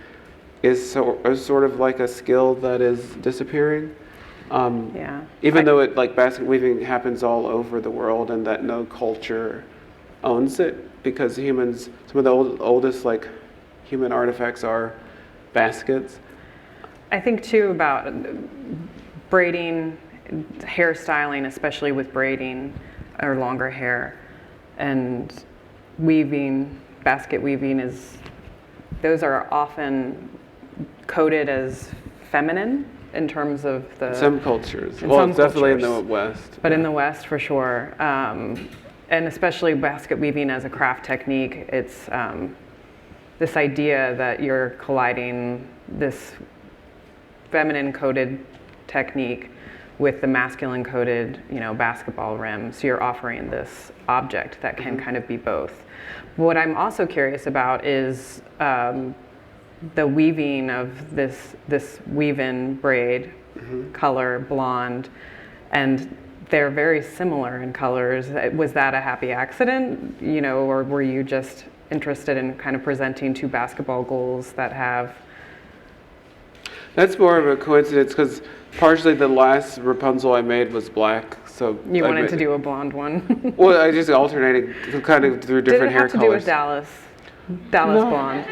[SPEAKER 3] is sort of like a skill that is disappearing. Even though it basket weaving happens all over the world, and that no culture owns it, because humans, some of the oldest like human artifacts are baskets.
[SPEAKER 2] I think too about braiding, hairstyling, especially with braiding or longer hair, and weaving, basket weaving those are often coded as feminine in terms of the...
[SPEAKER 3] Some cultures. Well, it's definitely in the West.
[SPEAKER 2] But in the West, for sure. And especially basket weaving as a craft technique, it's this idea that you're colliding this feminine-coded technique with the masculine-coded, basketball rim. So you're offering this object that can kind of be both. What I'm also curious about is the weaving of this weave-in braid, color blonde, and they're very similar in colors. Was that a happy accident, or were you just interested in kind of presenting two basketball goals that have...
[SPEAKER 3] That's more of a coincidence, because partially the last Rapunzel I made was black, so...
[SPEAKER 2] You wanted to do a blonde one?
[SPEAKER 3] Well, I just alternated kind of through different hair colors.
[SPEAKER 2] Did it have to do with Dallas
[SPEAKER 3] No.
[SPEAKER 2] blonde?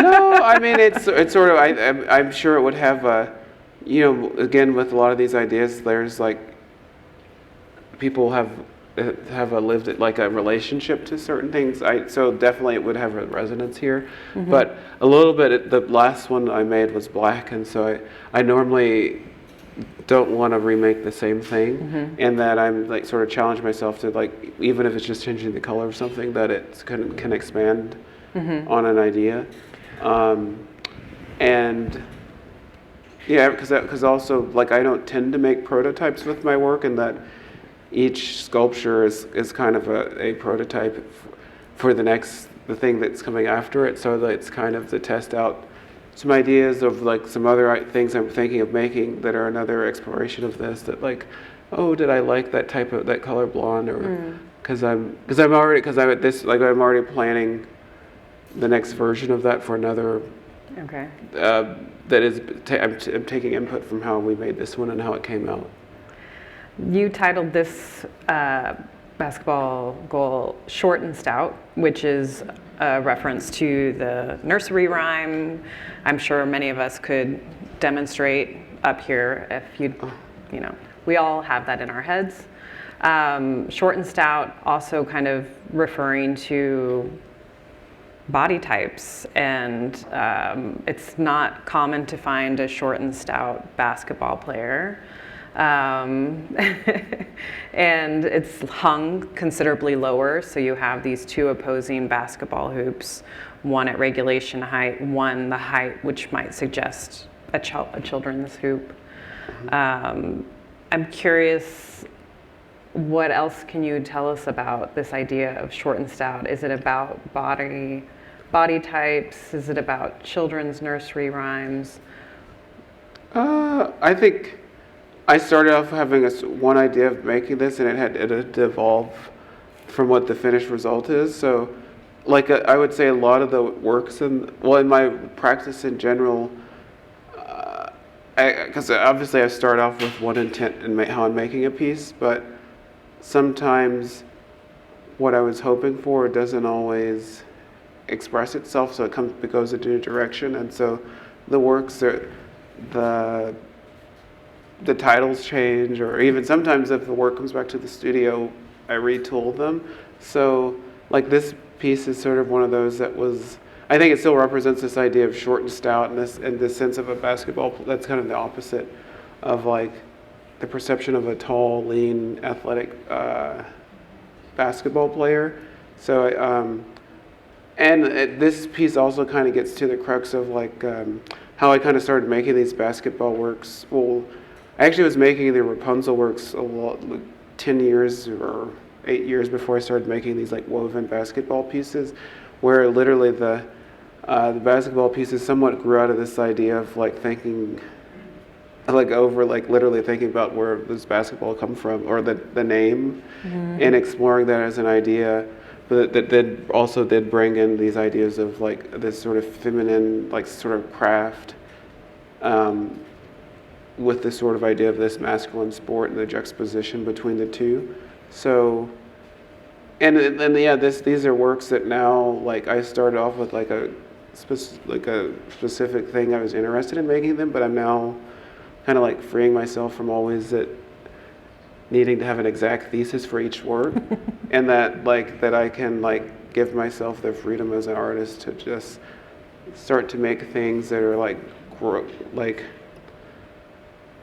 [SPEAKER 3] No, I mean, it's sort of, I'm sure it would have again, with a lot of these ideas, there's like, people have a lived, like a relationship to certain things. So definitely it would have a resonance here. But a little bit, the last one I made was black, and so I normally don't want to remake the same thing, and that I'm like sort of challenge myself to, like, even if it's just changing the color of something, that it can expand on an idea. And yeah, because also, like, I don't tend to make prototypes with my work, and that each sculpture is kind of a prototype for the thing that's coming after it, so that it's kind of to test out some ideas of like some other things I'm thinking of making that are another exploration of this, that like, oh, did I like that color blonde, or because I'm already planning the next version of that for another.
[SPEAKER 2] Okay.
[SPEAKER 3] That is, I'm taking input from how we made this one and how it came out.
[SPEAKER 2] You titled this basketball goal "Short and Stout," which is a reference to the nursery rhyme. I'm sure many of us could demonstrate up here if you we all have that in our heads. Short and stout also kind of referring to body types, and it's not common to find a short and stout basketball player. And it's hung considerably lower, so you have these two opposing basketball hoops, one at regulation height, one the height which might suggest a children's hoop. I'm curious, what else can you tell us about this idea of short and stout? Is it about body types? Is it about children's nursery rhymes?
[SPEAKER 3] I think I started off having one idea of making this, and it had evolved from what the finished result is. So, like I would say, a lot of the works in my practice in general, because obviously I start off with one intent in how I'm making a piece, but sometimes what I was hoping for doesn't always express itself, so it goes a new direction, and so the works are the titles change, or even sometimes if the work comes back to the studio, I retool them. So like this piece is sort of one of those that was, I think it still represents this idea of short and stout and this sense of a basketball, that's kind of the opposite of like the perception of a tall, lean, athletic basketball player. So this piece also kind of gets to the crux of like how I kind of started making these basketball works. Well, I actually was making the Rapunzel works a lot, 10 years or 8 years before I started making these like woven basketball pieces, where literally the basketball pieces somewhat grew out of this idea of like thinking, literally thinking about where this basketball come from, or the name, and exploring that as an idea. But that did bring in these ideas of like this sort of feminine, like sort of craft, with this sort of idea of this masculine sport and the juxtaposition between the two. So, and yeah, these are works that now, like I started off with like a specific thing I was interested in making them, but I'm now kind of like freeing myself from always needing to have an exact thesis for each work, and that I can like give myself the freedom as an artist to just start to make things that are like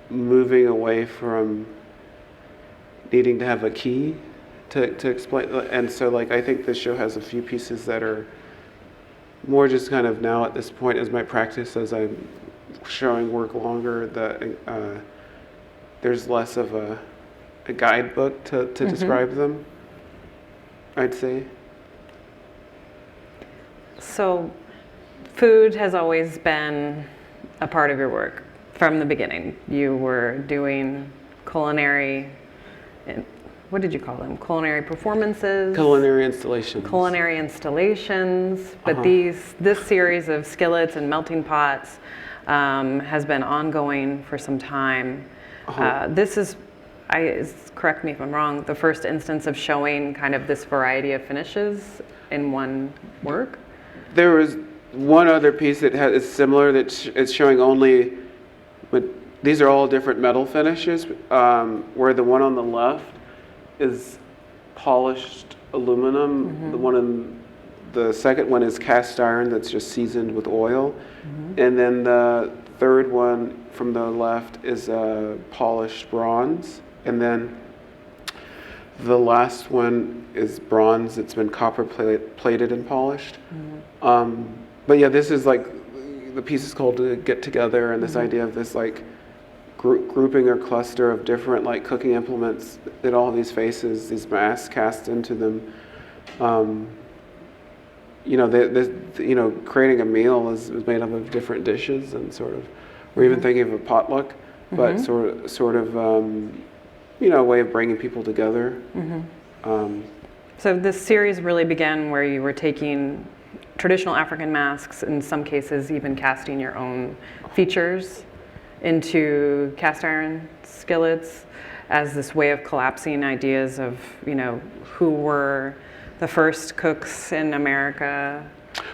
[SPEAKER 3] moving away from needing to have a key to explain. And so like I think this show has a few pieces that are more just kind of now at this point as my practice, as I'm showing work longer, that there's less of a guidebook to describe them, I'd say.
[SPEAKER 2] So food has always been a part of your work from the beginning. You were doing culinary, what did you call them? Culinary performances?
[SPEAKER 3] Culinary installations.
[SPEAKER 2] Culinary installations. But this series of skillets and melting pots has been ongoing for some time. This is, correct me if I'm wrong, the first instance of showing kind of this variety of finishes in one work?
[SPEAKER 3] There was one other piece that is similar, that it's showing only, but these are all different metal finishes, where the one on the left is polished aluminum. The second one is cast iron that's just seasoned with oil. And then the third one from the left is polished bronze. And then the last one is bronze that's been copper plated and polished. But yeah, this is like, the piece is called To Get Together, and this idea of this like grouping or cluster of different like cooking implements that all these faces, these masks cast into them. Creating a meal is made up of different dishes, and sort of, we're even thinking of a potluck, but sort of a way of bringing people together.
[SPEAKER 2] So this series really began where you were taking traditional African masks, in some cases even casting your own features into cast iron skillets as this way of collapsing ideas of, who were the first cooks in America.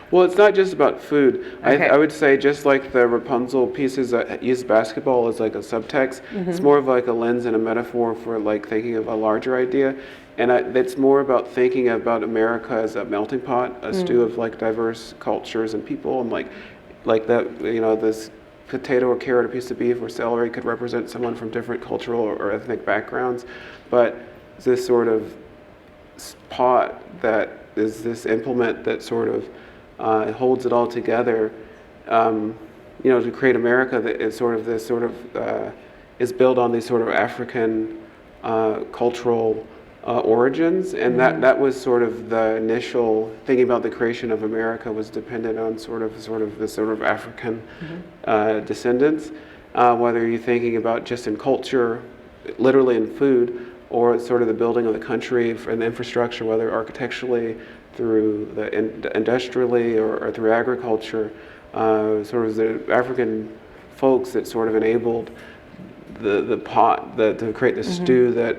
[SPEAKER 3] Well, it's not just about food.
[SPEAKER 2] Okay.
[SPEAKER 3] I would say just like the Rapunzel pieces that use basketball as like a subtext, it's more of like a lens and a metaphor for like thinking of a larger idea. And it's more about thinking about America as a melting pot, a stew of like diverse cultures and people, and like that, this potato or carrot or piece of beef or celery could represent someone from different cultural or ethnic backgrounds. But this sort of pot that is this implement that sort of holds it all together, to create America that is sort of this sort of is built on these sort of African cultural origins, and that was sort of the initial thinking about the creation of America was dependent on sort of this sort of African descendants. Whether you're thinking about just in culture, literally in food, or sort of the building of the country and the infrastructure, whether architecturally, through the industrially, or through agriculture, sort of the African folks that sort of enabled the pot to create the stew that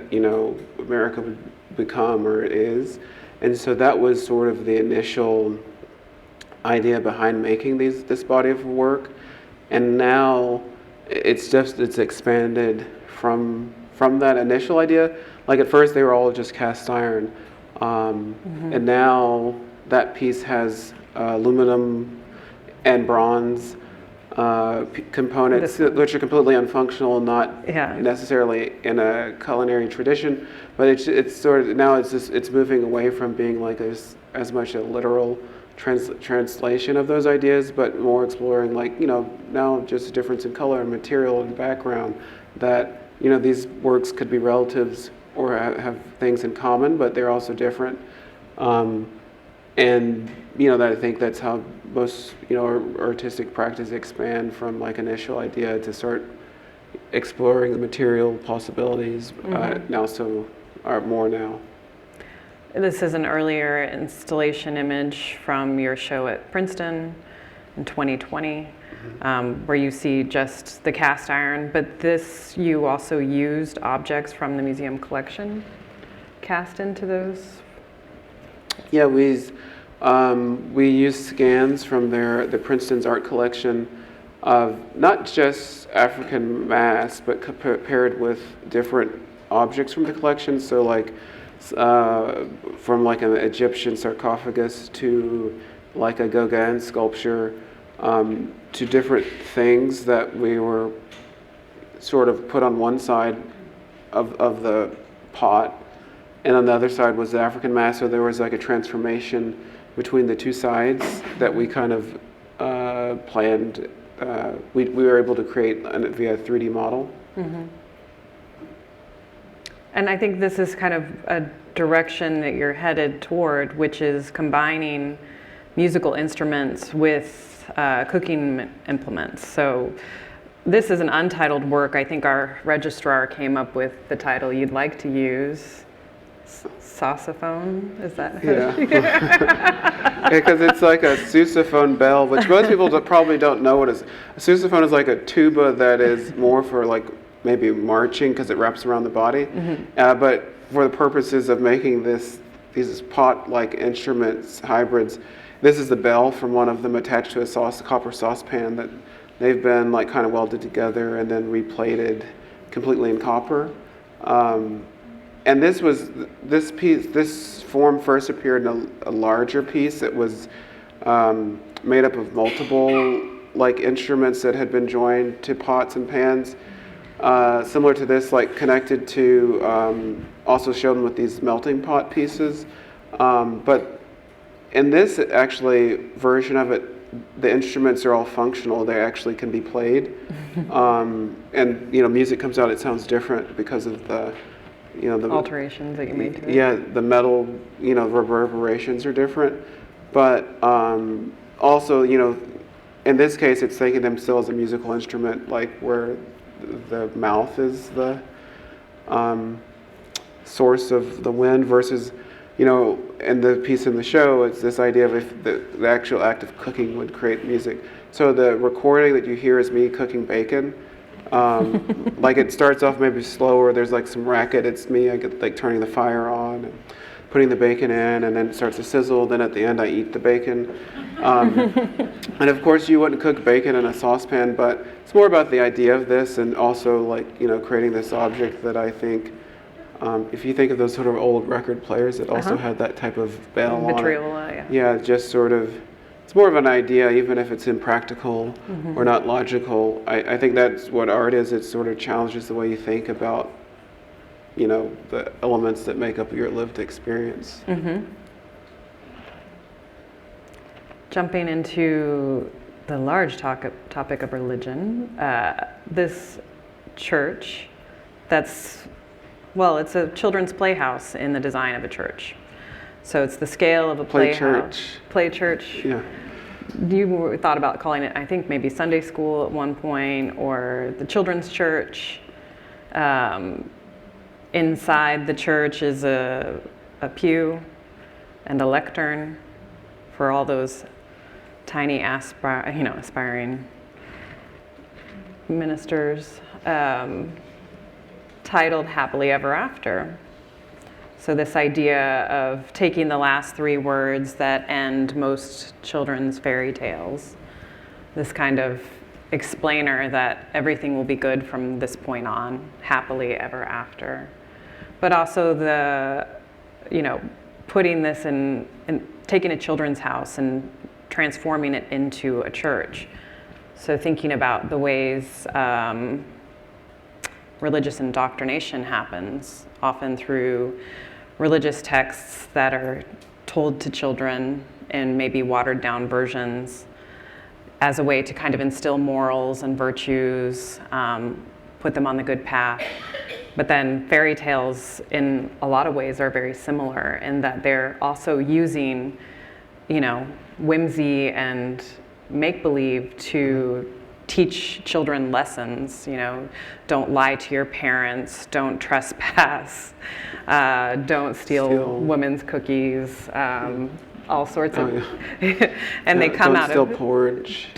[SPEAKER 3] America would become or is. And so that was sort of the initial idea behind making this body of work. And now it's expanded from that initial idea. Like at first they were all just cast iron, and now that piece has aluminum and bronze components, which are completely unfunctional, not necessarily in a culinary tradition, but it's sort of now it's moving away from being like as much a literal translation of those ideas, but more exploring now just a difference in color and material and background, that these works could be relatives or have things in common, but they're also different. And that I think that's how most artistic practice expand from like initial idea to start exploring the material possibilities. Now so are more now.
[SPEAKER 2] This is an earlier installation image from your show at Princeton in 2020, where you see just the cast iron, but this, you also used objects from the museum collection cast into those?
[SPEAKER 3] Yeah, we used scans from the Princeton's art collection of not just African masks, but paired with different objects from the collection. So like from like an Egyptian sarcophagus to like a Gauguin sculpture, to different things that we were sort of put on one side of the pot, and on the other side was the African mask. So there was like a transformation between the two sides that we kind of planned. We were able to create via a 3D model.
[SPEAKER 2] And I think this is kind of a direction that you're headed toward, which is combining musical instruments with cooking implements. So this is an untitled work. I think our registrar came up with the title you'd like to use. Sauceophone, is that?
[SPEAKER 3] Yeah, because it's like a sousaphone bell, which most people probably don't know what is. A sousaphone is like a tuba that is more for like maybe marching because it wraps around the body. But for the purposes of making these pot-like instruments, hybrids, this is the bell from one of them attached to a copper saucepan that they've been like kind of welded together and then replated completely in copper. And this form first appeared in a larger piece that was made up of multiple like instruments that had been joined to pots and pans, similar to this, like connected to also shown with these melting pot pieces. But in this actually version of it, the instruments are all functional. They actually can be played, and music comes out. It sounds different because of the the
[SPEAKER 2] alterations that you made to it.
[SPEAKER 3] Yeah, the metal reverberations are different, but also in this case it's thinking them still as a musical instrument, like where the mouth is the source of the wind versus in the piece in the show, it's this idea of if the actual act of cooking would create music. So the recording that you hear is me cooking bacon. Like it starts off maybe slower. There's like some racket. It's me. I get like turning the fire on. putting the bacon in, and then it starts to sizzle. Then at the end, I eat the bacon. And of course, you wouldn't cook bacon in a saucepan, but it's more about the idea of this, and also creating this object that I think, if you think of those sort of old record players that also had that type of bell on it.
[SPEAKER 2] Vitriol,
[SPEAKER 3] Yeah, just sort of, it's more of an idea, even if it's impractical or not logical. I think that's what art is. It sort of challenges the way you think about, the elements that make up your lived experience.
[SPEAKER 2] Jumping into the large topic of religion, this church it's a children's playhouse in the design of a church. So it's the scale of a playhouse. Play church.
[SPEAKER 3] Yeah.
[SPEAKER 2] You thought about calling it, I think, maybe Sunday school at one point, or the children's church. Inside the church is a pew and a lectern for all those tiny aspiring ministers, titled Happily Ever After. So this idea of taking the last three words that end most children's fairy tales, this kind of explainer that everything will be good from this point on, happily ever after. But also putting this in taking a children's house and transforming it into a church. So thinking about the ways religious indoctrination happens, often through religious texts that are told to children in maybe watered down versions as a way to kind of instill morals and virtues, put them on the good path. But then fairy tales in a lot of ways are very similar in that they're also using, whimsy and make-believe to teach children lessons. Don't lie to your parents, don't trespass, don't steal women's cookies, all sorts of, and they come out of.
[SPEAKER 3] Don't steal porridge.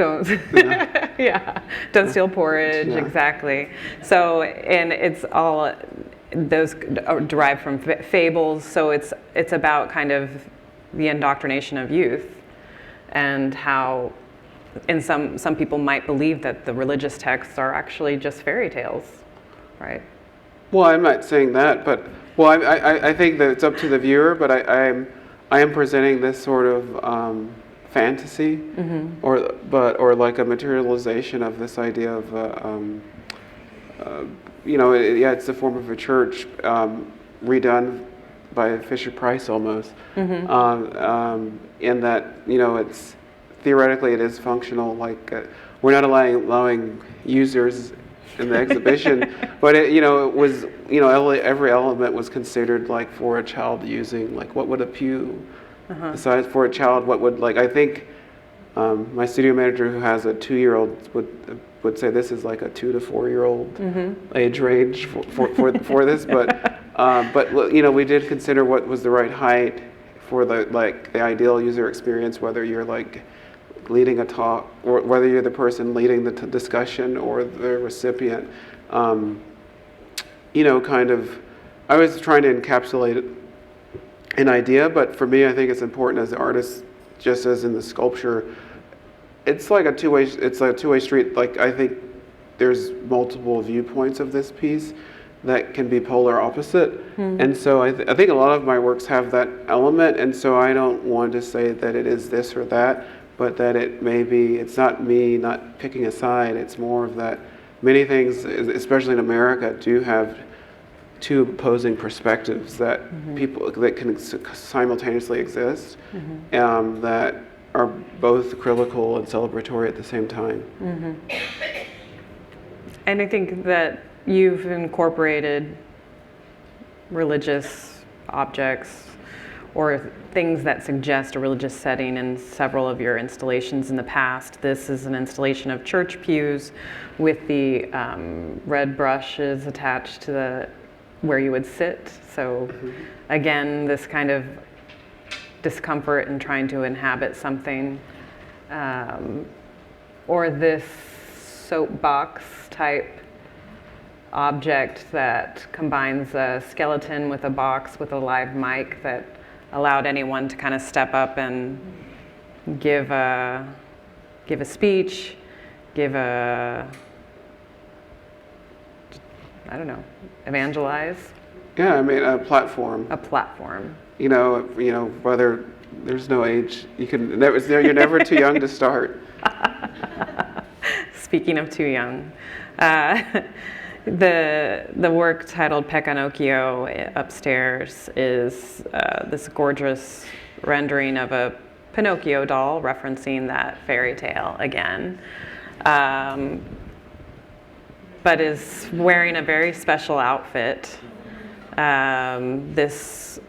[SPEAKER 2] Don't steal porridge, exactly. So, and it's all, those are derived from fables, so it's about kind of the indoctrination of youth, and how, and some people might believe that the religious texts are actually just fairy tales, right?
[SPEAKER 3] Well, I'm not saying that, but I think that it's up to the viewer. But I am presenting this sort of fantasy, or like a materialization of this idea of it's the form of a church redone by Fisher Price almost, in that it's theoretically it is functional. Like we're not allowing users in the exhibition, but it was every element was considered like for a child using, like what would a pew besides for a child, what would, like, I think my studio manager who has a 2-year-old would say this is like a 2 to 4-year-old age range for this, but we did consider what was the right height for the ideal user experience, whether you're like leading a talk, or whether you're the person leading the discussion or the recipient. Kind of, I was trying to encapsulate an idea, but for me, I think it's important as the artist, just as in the sculpture, it's like a two-way street. Like, I think there's multiple viewpoints of this piece that can be polar opposite. And so I think a lot of my works have that element, and so I don't want to say that it is this or that, but that it may be, it's not me not picking a side, it's more of that many things, especially in America, do have two opposing perspectives that people, that can simultaneously exist, that are both critical and celebratory at the same time.
[SPEAKER 2] And I think that you've incorporated religious objects or things that suggest a religious setting in several of your installations in the past. This is an installation of church pews with the red brushes attached to where you would sit. So again, this kind of discomfort in trying to inhabit something. Or this soapbox type object that combines a skeleton with a box with a live mic that allowed anyone to kind of step up and give a speech, I don't know, evangelize.
[SPEAKER 3] Yeah, I mean, a platform.
[SPEAKER 2] A platform.
[SPEAKER 3] Whether there's no age, you're never too young to start.
[SPEAKER 2] Speaking of too young, the work titled Pecanocchio upstairs is this gorgeous rendering of a Pinocchio doll, referencing that fairy tale again, but is wearing a very special outfit. This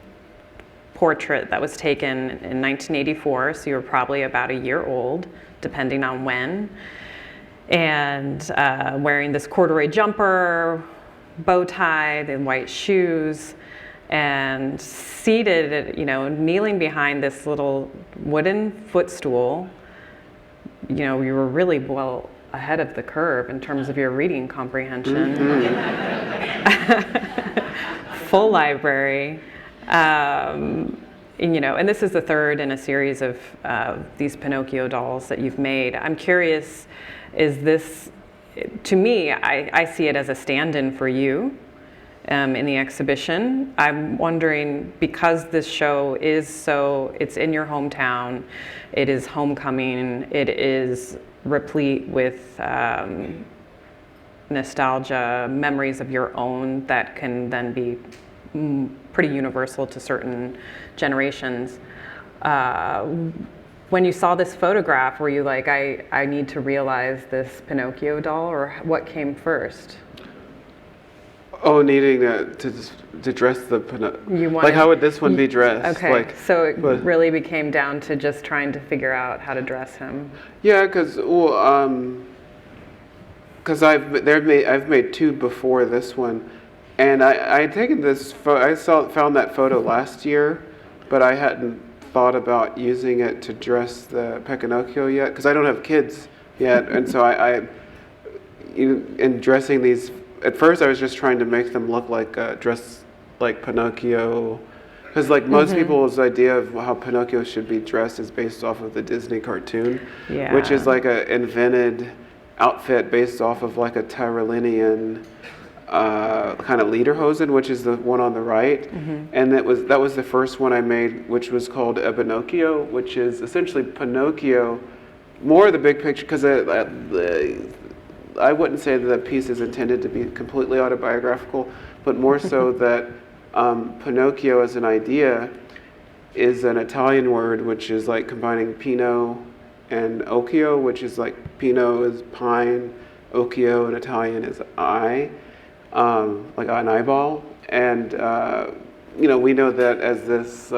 [SPEAKER 2] portrait that was taken in 1984, so you were probably about a year old, depending on when, and wearing this corduroy jumper, bow tie, the white shoes, and seated, kneeling behind this little wooden footstool. You were really well ahead of the curve in terms of your reading comprehension. Full library. And this is the third in a series of these Pinocchio dolls that you've made. I'm curious, is this, to me, I see it as a stand-in for you in the exhibition. I'm wondering, because this show it's in your hometown, it is homecoming, it is replete with nostalgia, memories of your own that can then be pretty universal to certain generations. When you saw this photograph, were you like, I need to realize this Pinocchio doll, or what came first?
[SPEAKER 3] Oh, needing to dress the Pinocchio. Like, how would this one be dressed?
[SPEAKER 2] Okay, so it really became down to just trying to figure out how to dress him.
[SPEAKER 3] Yeah, because I've made two before this one, and I had taken this found that photo last year, but I hadn't thought about using it to dress the Pecanocchio yet, because I don't have kids yet, and so in dressing these, at first I was just trying to make them look like dress like Pinocchio, because like most people's idea of how Pinocchio should be dressed is based off of the Disney cartoon, which is like an invented outfit based off of like a Tyrolinian kind of lederhosen, which is the one on the right, and that was the first one I made, which was called Ebinocchio, which is essentially Pinocchio, more the big picture, because I wouldn't say that the piece is intended to be completely autobiographical, but more so that Pinocchio as an idea is an Italian word, which is like combining Pino and Occhio, which is like Pino is pine, Occhio in Italian is eye, like an eyeball. And, we know that as this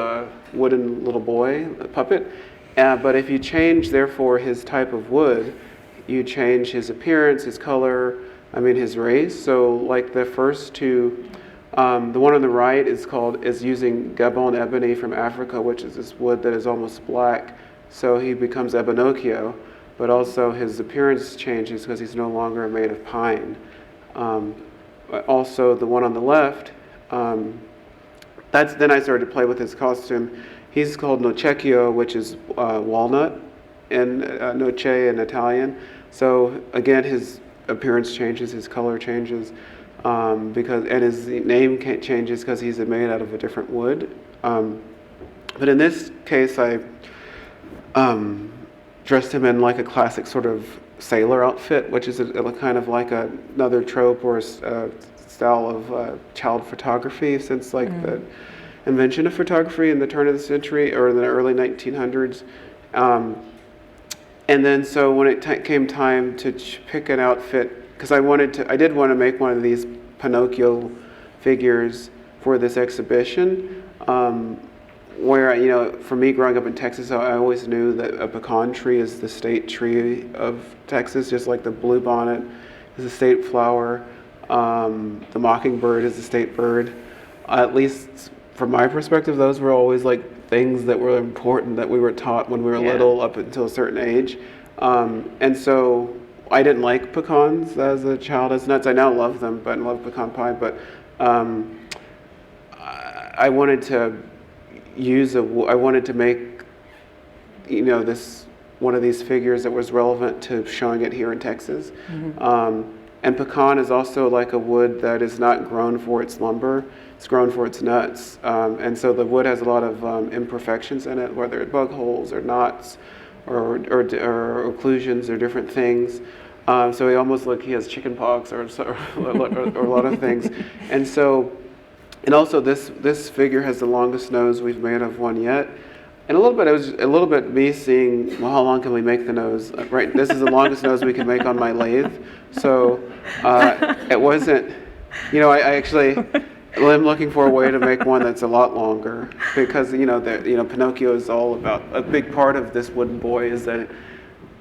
[SPEAKER 3] wooden little boy, a puppet. But if you change, therefore, his type of wood, you change his appearance, his color, his race. So like the first two, the one on the right is using Gabon ebony from Africa, which is this wood that is almost black. So he becomes Ebinocchio, but also his appearance changes because he's no longer made of pine. Also, the one on the left, then I started to play with his costume. He's called Nocecchio, which is walnut, and noce in Italian. So again, his appearance changes, his color changes, and his name changes because he's made out of a different wood. But in this case, I dressed him in like a classic sort of sailor outfit, which is a kind of like another trope or a style of child photography since like the invention of photography in the turn of the century or in the early 1900s. And then so when it came time to pick an outfit, because I did want to make one of these Pinocchio figures for this exhibition, where, for me growing up in Texas, I always knew that a pecan tree is the state tree of Texas, just like the bluebonnet is the state flower, the mockingbird is the state bird. At least from my perspective, those were always like things that were important that we were taught when we were little up until a certain age. And so I didn't like pecans as a child as nuts. I now love them, but I love pecan pie. But I wanted to I wanted to make, this one of these figures that was relevant to showing it here in Texas. And pecan is also like a wood that is not grown for its lumber; it's grown for its nuts. And so the wood has a lot of imperfections in it, whether it's bug holes or knots, or occlusions or different things. So he almost he has chicken pox or a lot of things. And also this figure has the longest nose we've made of one yet. And it was a little bit me seeing, well, how long can we make the nose? Right, this is the longest nose we can make on my lathe. So it wasn't, I actually am looking for a way to make one that's a lot longer, because Pinocchio is all about, a big part of this wooden boy is that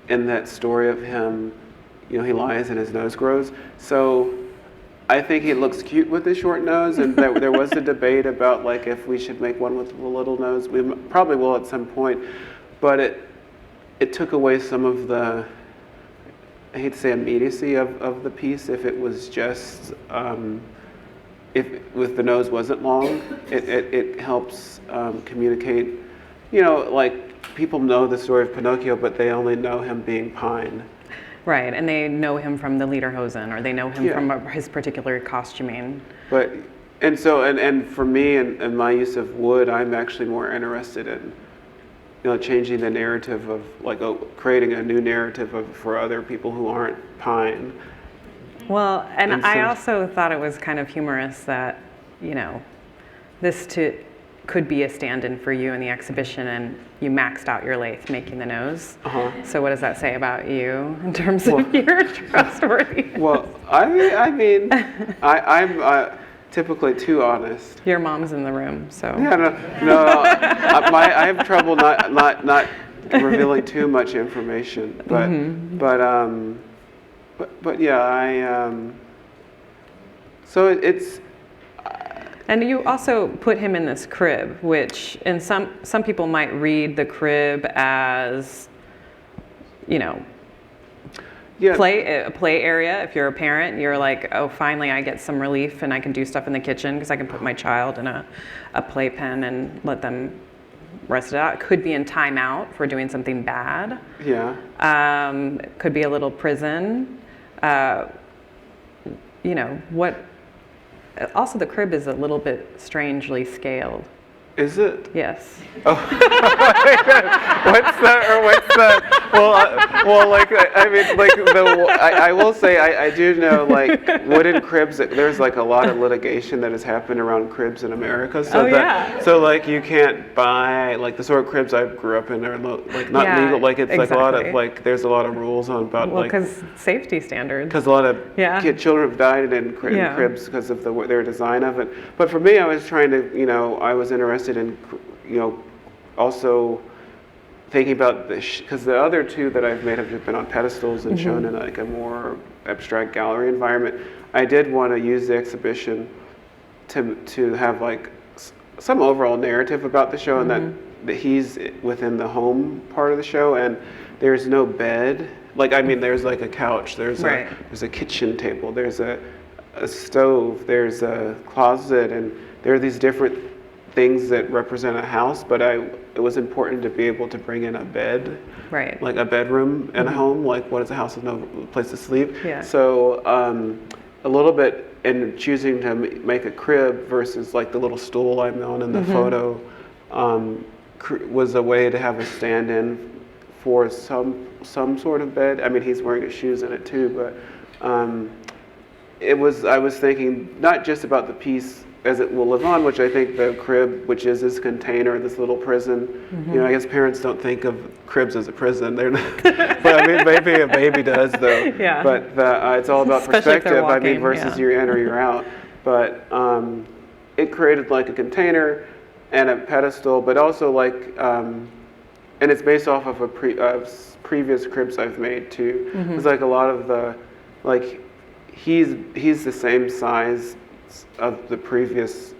[SPEAKER 3] in that story of him, he lies and his nose grows. So I think he looks cute with his short nose, and there was a debate about if we should make one with a little nose. We probably will at some point, but it took away some of the, I hate to say, immediacy of the piece if it was just, if the nose wasn't long. It helps communicate, people know the story of Pinocchio, but they only know him being pine.
[SPEAKER 2] Right, and they know him from the Lederhosen, or they know him from his particular costuming.
[SPEAKER 3] And for me and my use of wood, I'm actually more interested in, changing the narrative of creating a new narrative for other people who aren't pine.
[SPEAKER 2] Well, and I also thought it was kind of humorous that, this could be a stand-in for you in the exhibition, and you maxed out your lathe making the nose. So what does that say about you in terms of your trustworthy?
[SPEAKER 3] Well, I mean, I'm typically too honest.
[SPEAKER 2] Your mom's in the room, so.
[SPEAKER 3] Yeah, no. I have trouble not revealing too much information, but yeah, so it's.
[SPEAKER 2] And you also put him in this crib, which in some people might read the crib as, a play area. If you're a parent, you're like, oh, finally I get some relief and I can do stuff in the kitchen because I can put my child in a playpen and let them rest it out. It could be in timeout for doing something bad.
[SPEAKER 3] Yeah.
[SPEAKER 2] Could be a little prison. What? Also, the crib is a little bit strangely scaled.
[SPEAKER 3] Is it?
[SPEAKER 2] Yes.
[SPEAKER 3] Oh. What's that? I will say I do know wooden cribs. There's a lot of litigation that has happened around cribs in America. So you can't buy the sort of cribs I grew up in are not legal. It's
[SPEAKER 2] exactly.
[SPEAKER 3] A lot of there's a lot of rules on about
[SPEAKER 2] because safety standards.
[SPEAKER 3] Because a lot of children have died in cribs because of their design of it. But for me, I was trying to I was interested in also thinking about this, because the other two that I've made have just been on pedestals and shown in a more abstract gallery environment. I did want to use the exhibition to have some overall narrative about the show, and that he's within the home part of the show, and there's no bed. There's a couch, there's a kitchen table, there's a stove, there's a closet, and there are these different things that represent a house, but it was important to be able to bring in a bed, a bedroom in a home. What is a house with no place to sleep?
[SPEAKER 2] Yeah.
[SPEAKER 3] So a little bit in choosing to make a crib versus the little stool I'm on in the photo was a way to have a stand-in for some sort of bed. I mean, he's wearing his shoes in it too, but I was thinking not just about the piece as it will live on, which I think the crib, which is this container, this little prison. I guess parents don't think of cribs as a prison. They're not, but I mean, maybe a baby does though.
[SPEAKER 2] Yeah.
[SPEAKER 3] But it's all about perspective. Versus you're in or you're out. But it created a container and a pedestal, but also and it's based off of previous cribs I've made too. It's a lot of the he's the same size of the previous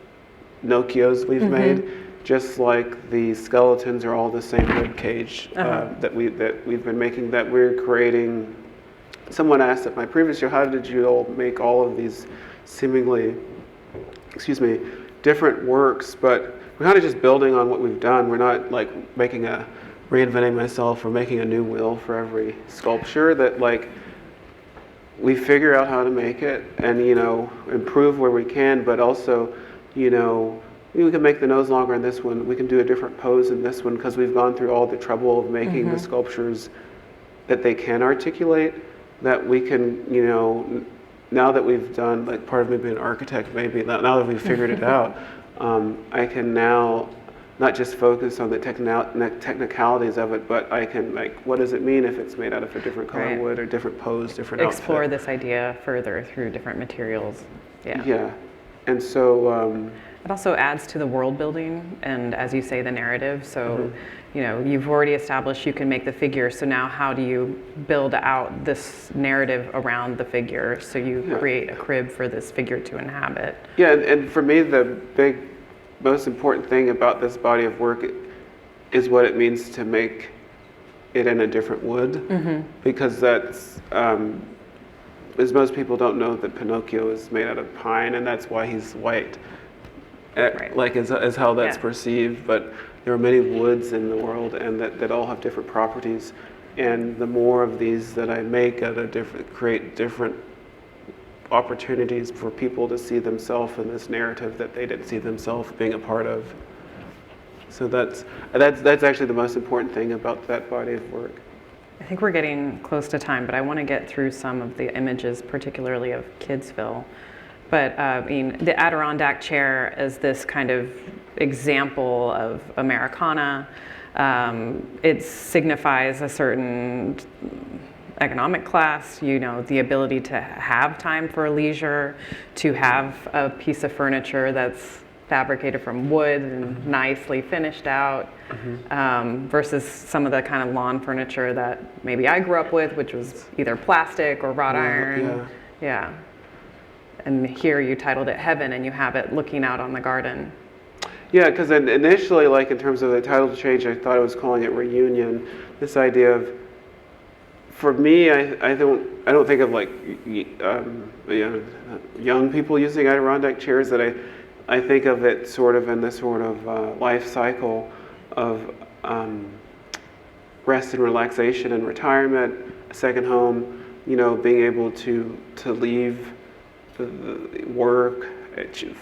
[SPEAKER 3] Nokios we've made, just like the skeletons are all the same rib cage that we've been making, that we're creating. Someone asked at my previous show, how did you all make all of these seemingly, different works? But we're kind of just building on what we've done. We're not like reinventing myself or making a new wheel for every sculpture. That like we figure out how to make it and improve where we can, but also we can make the nose longer in this one. We can do a different pose in this one because we've gone through all the trouble of making the sculptures that they can articulate. That we can now that we've done, like part of me being an architect, maybe now that we've figured it out, I can now not just focus on the technicalities of it, but I can what does it mean if it's made out of a different color wood or different pose, different
[SPEAKER 2] explore
[SPEAKER 3] outfit.
[SPEAKER 2] this idea further through different materials.
[SPEAKER 3] Yeah, and so
[SPEAKER 2] it also adds to the world building and, as you say, the narrative. So you've already established you can make the figure, so now how do you build out this narrative around the figure so you create a crib for this figure to inhabit?
[SPEAKER 3] Yeah, and for me the most important thing about this body of work is what it means to make it in a different wood, because that's as most people don't know that Pinocchio is made out of pine, and that's why he's white. Like as how that's perceived, but there are many woods in the world, and that all have different properties. And the more of these that I make create different opportunities for people to see themselves in this narrative that they didn't see themselves being a part of. So that's actually the most important thing about that body of work.
[SPEAKER 2] I think we're getting close to time, but I want to get through some of the images, particularly of Kidsville. But the Adirondack chair is this kind of example of Americana. It signifies a certain economic class, the ability to have time for leisure, to have a piece of furniture that's fabricated from wood and nicely finished out, versus some of the kind of lawn furniture that maybe I grew up with, which was either plastic or wrought iron. Yeah. And here you titled it Heaven, and you have it looking out on the garden.
[SPEAKER 3] Yeah, because initially, like in terms of the title change, I thought I was calling it Reunion. This idea of, for me, I don't think of like young people using Adirondack chairs. That I think of it sort of in this sort of life cycle of rest and relaxation and retirement, a second home. Being able to leave the work,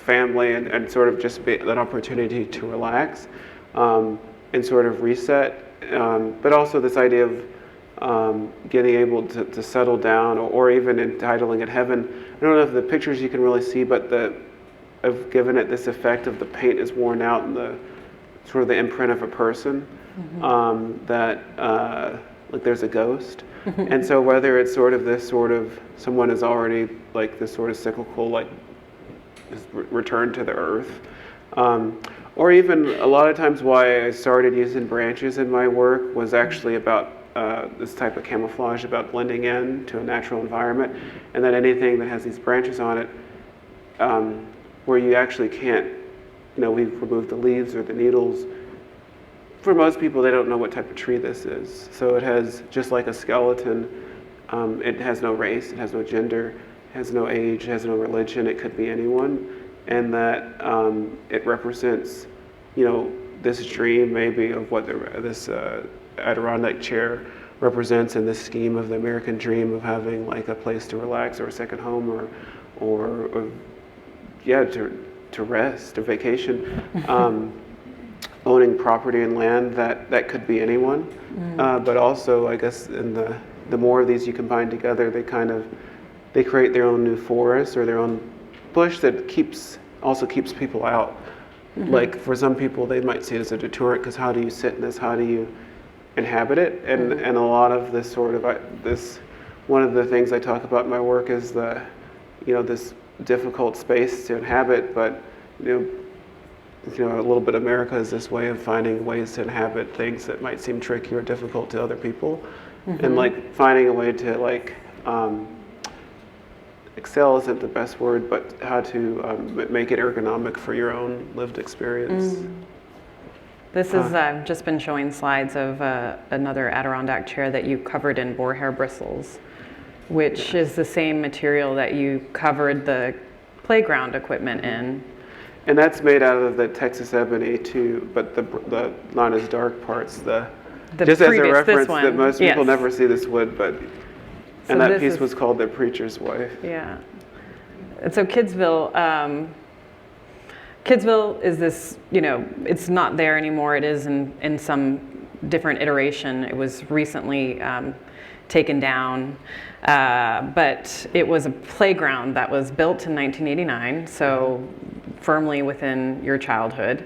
[SPEAKER 3] family, and sort of just be that opportunity to relax and sort of reset. But also this idea of getting able to settle down, or even entitling it Heaven. I don't know if the pictures you can really see, but I've given it this effect of the paint is worn out and the sort of the imprint of a person, like there's a ghost. And so whether it's sort of this sort of someone is already like this sort of cyclical, like return to the earth, or even a lot of times why I started using branches in my work was actually about this type of camouflage, about blending in to a natural environment, and that anything that has these branches on it, where you actually can't, we've removed the leaves or the needles. For most people, they don't know what type of tree this is. So it has, just like a skeleton, it has no race, it has no gender, it has no age, it has no religion, it could be anyone. And that it represents, this dream maybe of what this Adirondack chair represents in this scheme of the American dream of having like a place to relax or a second home or to rest, a vacation. Owning property and land that could be anyone, but also I guess in the more of these you combine together, they create their own new forest or their own bush that also keeps people out. Like for some people, they might see it as a deterrent because how do you sit in this? How do you inhabit it? And a lot of this sort of one of the things I talk about in my work is this difficult space to inhabit, but a little bit America is this way of finding ways to inhabit things that might seem tricky or difficult to other people, and like finding a way to like excel isn't the best word, but how to make it ergonomic for your own lived experience.
[SPEAKER 2] This is I've just been showing slides of another Adirondack chair that you covered in boar hair bristles, which is the same material that you covered the playground equipment in.
[SPEAKER 3] And that's made out of the Texas ebony too, but the not as dark parts.
[SPEAKER 2] The
[SPEAKER 3] Just as a
[SPEAKER 2] previous- this
[SPEAKER 3] reference
[SPEAKER 2] one,
[SPEAKER 3] that most people
[SPEAKER 2] yes.
[SPEAKER 3] never see this wood, but
[SPEAKER 2] So
[SPEAKER 3] and that
[SPEAKER 2] this
[SPEAKER 3] piece
[SPEAKER 2] is-
[SPEAKER 3] was called The Preacher's Wife.
[SPEAKER 2] Yeah. And so Kidsville, Kidsville is this, it's not there anymore. It is in some different iteration. It was recently taken down. But it was a playground that was built in 1989, so firmly within your childhood,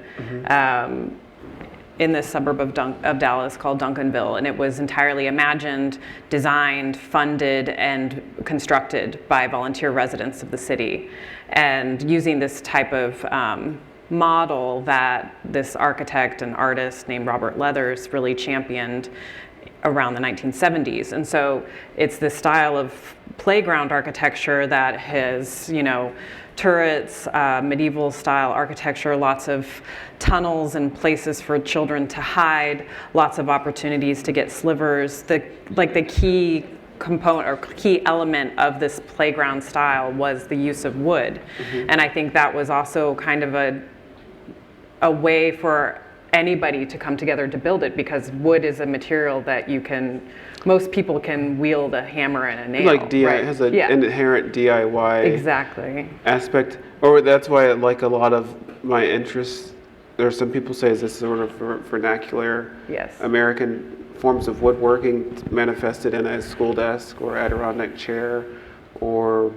[SPEAKER 2] in this suburb of Dallas called Duncanville. And it was entirely imagined, designed, funded, and constructed by volunteer residents of the city. And using this type of model that this architect and artist named Robert Leathers really championed around the 1970s. And so it's this style of playground architecture that has, turrets, medieval style architecture, lots of tunnels and places for children to hide, lots of opportunities to get slivers. The key component or key element of this playground style was the use of wood. And I think that was also kind of a way for anybody to come together to build it, because wood is a material that most people can wield a hammer and a nail.
[SPEAKER 3] Like
[SPEAKER 2] right?
[SPEAKER 3] it has an inherent DIY
[SPEAKER 2] exactly
[SPEAKER 3] aspect, or that's why like a lot of my interests. There are some people say is this sort of vernacular
[SPEAKER 2] Yes.
[SPEAKER 3] American forms of woodworking manifested in a school desk or Adirondack chair or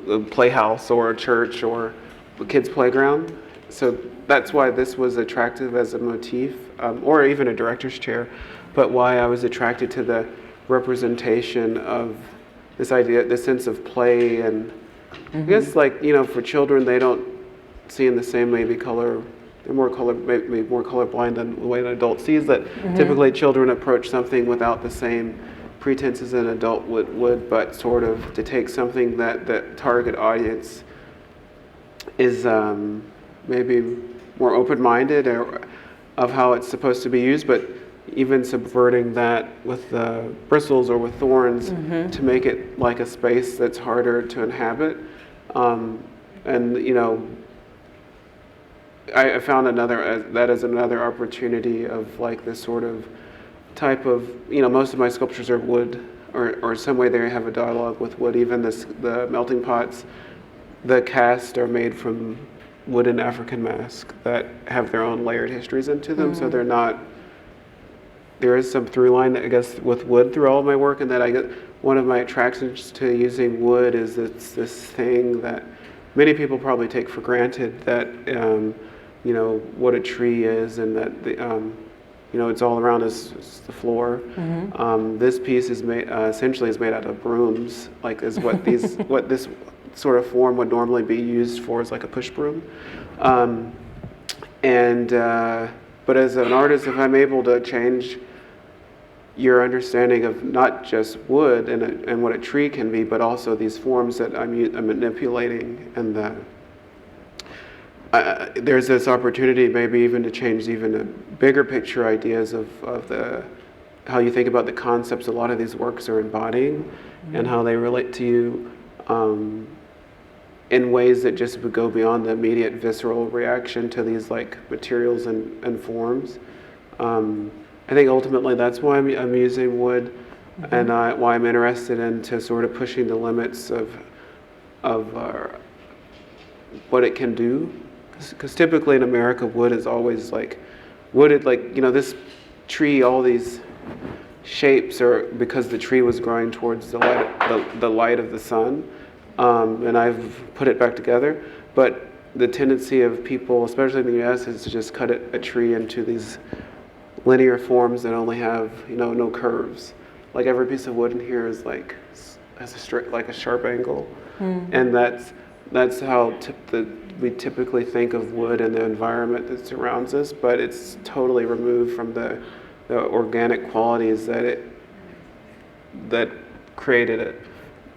[SPEAKER 3] a playhouse or a church or a kid's playground. So that's why this was attractive as a motif, or even a director's chair, but why I was attracted to the representation of this idea, this sense of play, and I guess for children, they don't see in the same maybe color, they're maybe more colorblind than the way an adult sees that. Typically children approach something without the same pretense as an adult would, but sort of to take something that the target audience is maybe more open-minded of how it's supposed to be used, but even subverting that with bristles or with thorns to make it like a space that's harder to inhabit. I found that as another opportunity of like this sort of type of, most of my sculptures are wood, or some way they have a dialogue with wood. Even the melting pots, the cast are made from wooden African masks that have their own layered histories into them. So there is some through line, I guess, with wood through all of my work, and that I get one of my attractions to using wood is it's this thing that many people probably take for granted, that what a tree is, and that it's all around us, it's the floor. This piece is made essentially is made out of brooms, like is what this sort of form would normally be used for, is like a push broom. But as an artist, if I'm able to change your understanding of not just wood and what a tree can be, but also these forms that I'm manipulating, and there's this opportunity maybe even to change even a bigger picture ideas of how you think about the concepts a lot of these works are embodying, and how they relate to you in ways that just would go beyond the immediate visceral reaction to these like materials and forms. I think ultimately that's why I'm using wood, and why I'm interested into sort of pushing the limits of what it can do. Because typically in America, wood is always like wooded, this tree, all these shapes are because the tree was growing towards the light of the sun. And I've put it back together, but the tendency of people, especially in the U.S., is to just cut a tree into these linear forms that only have no curves. Like every piece of wood in here is has a straight, like a sharp angle, and that's how we typically think of wood and the environment that surrounds us. But it's totally removed from the organic qualities that created it.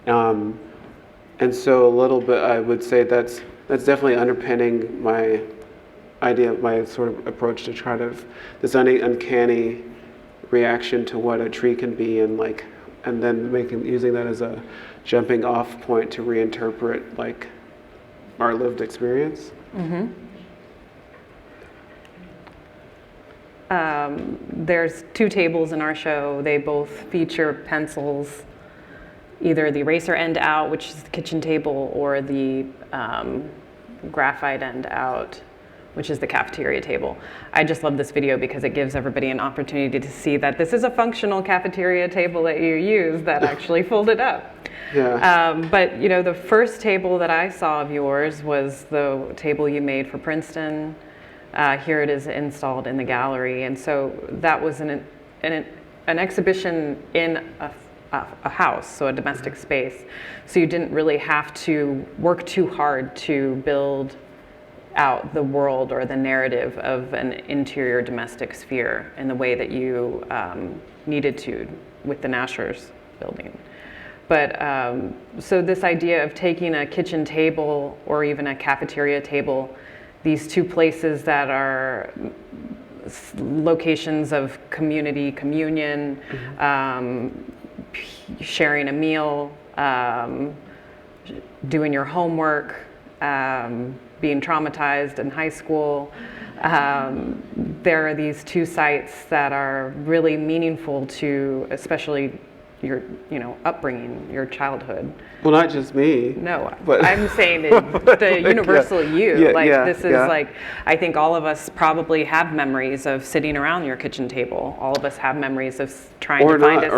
[SPEAKER 3] And so a little bit, I would say that's definitely underpinning my idea of my sort of approach to try to this uncanny reaction to what a tree can be, and then using that as a jumping off point to reinterpret our lived experience.
[SPEAKER 2] There's 2 tables in our show. They both feature pencils, either the eraser end out, which is the kitchen table, or the graphite end out, which is the cafeteria table. I just love this video because it gives everybody an opportunity to see that this is a functional cafeteria table that you use that actually folded up.
[SPEAKER 3] Yeah.
[SPEAKER 2] But the first table that I saw of yours was the table you made for Princeton. Here it is installed in the gallery, and so that was an exhibition in a house, so a domestic space. So you didn't really have to work too hard to build out the world or the narrative of an interior domestic sphere in the way that you needed to with the Nasher's building. But so this idea of taking a kitchen table or even a cafeteria table, these 2 places that are locations of community, communion, sharing a meal, doing your homework, being traumatized in high school. There are these 2 sites that are really meaningful to especially your upbringing, your childhood.
[SPEAKER 3] Well, not just me.
[SPEAKER 2] No,
[SPEAKER 3] but
[SPEAKER 2] I'm saying the universal you. This is like, I think all of us probably have memories of sitting around your kitchen table. All of us have memories of trying to find us.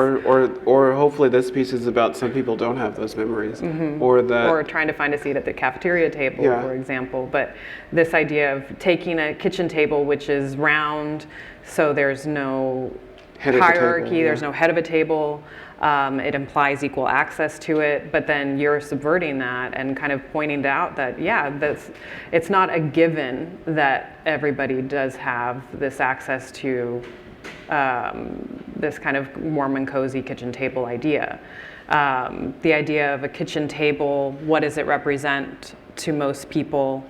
[SPEAKER 3] Or hopefully this piece is about some people don't have those memories. Or
[SPEAKER 2] trying to find a seat at the cafeteria table, for example. But this idea of taking a kitchen table which is round, so there's no hierarchy, there's no head of a table. It implies equal access to it, but then you're subverting that and kind of pointing out that, it's not a given that everybody does have this access to this kind of warm and cozy kitchen table idea. The idea of a kitchen table, what does it represent to most people?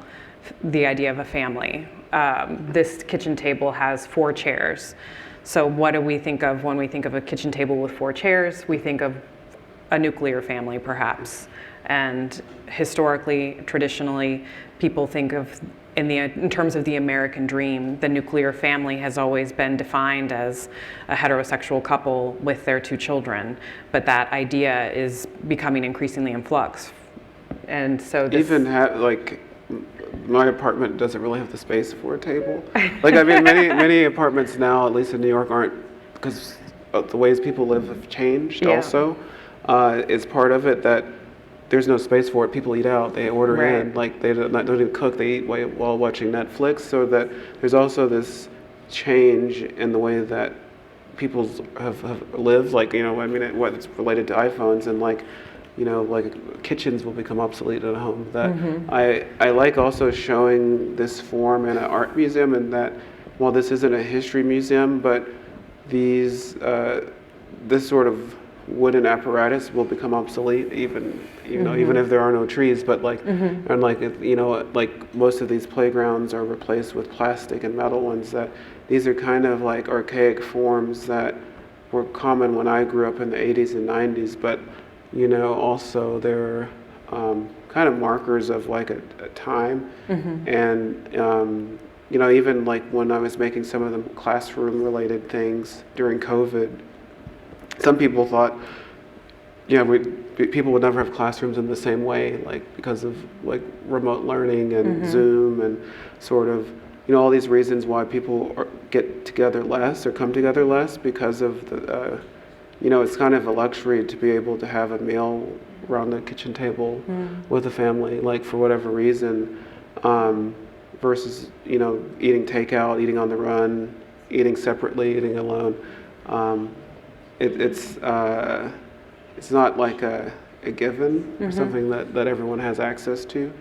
[SPEAKER 2] The idea of a family. This kitchen table has 4 chairs. So what do we think of when we think of a kitchen table with 4 chairs? We think of a nuclear family, perhaps. And historically, traditionally, people think of, in terms of the American dream, the nuclear family has always been defined as a heterosexual couple with their 2 children. But that idea is becoming increasingly in flux. And so this,
[SPEAKER 3] my apartment doesn't really have the space for a table. Many apartments now, at least in New York, aren't, because the ways people live have changed also. It's part of it that there's no space for it. People eat out, they order in, they don't even cook, they eat while watching Netflix. So that there's also this change in the way that people have lived, what's related to iPhones and kitchens will become obsolete in a home. That I like also showing this form in an art museum, and that while this isn't a history museum, but these this sort of wooden apparatus will become obsolete even if there are no trees. But most of these playgrounds are replaced with plastic and metal ones. That these are kind of like archaic forms that were common when I grew up in the 80s and 90s, but also they're kind of markers of a time. And even when I was making some of the classroom related things during COVID, some people thought people would never have classrooms in the same way, because of remote learning and Zoom and sort of all these reasons why people get together less or come together less, because of the it's kind of a luxury to be able to have a meal around the kitchen table with a family, for whatever reason, versus, eating takeout, eating on the run, eating separately, eating alone. It's not like a given or something that everyone has access to.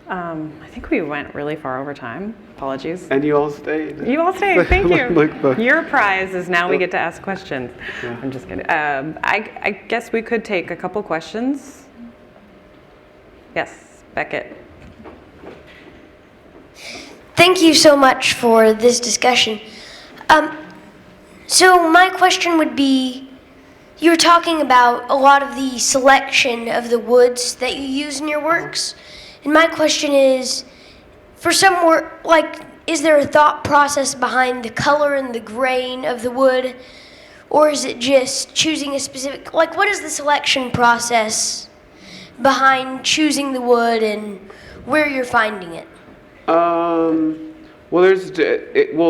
[SPEAKER 2] I think we went really far over time. Apologies.
[SPEAKER 3] And you all stayed.
[SPEAKER 2] You all stayed. Thank you. Your prize is now we get to ask questions. Yeah. I'm just kidding. I guess we could take a couple questions. Yes, Beckett.
[SPEAKER 4] Thank you so much for this discussion. So my question would be, you were talking about a lot of the selection of the woods that you use in your works. And my question is, for some work, like, is there a thought process behind the color and the grain of the wood? Or is it just choosing a specific, like, what is the selection process behind choosing the wood and where you're finding it?
[SPEAKER 3] Well,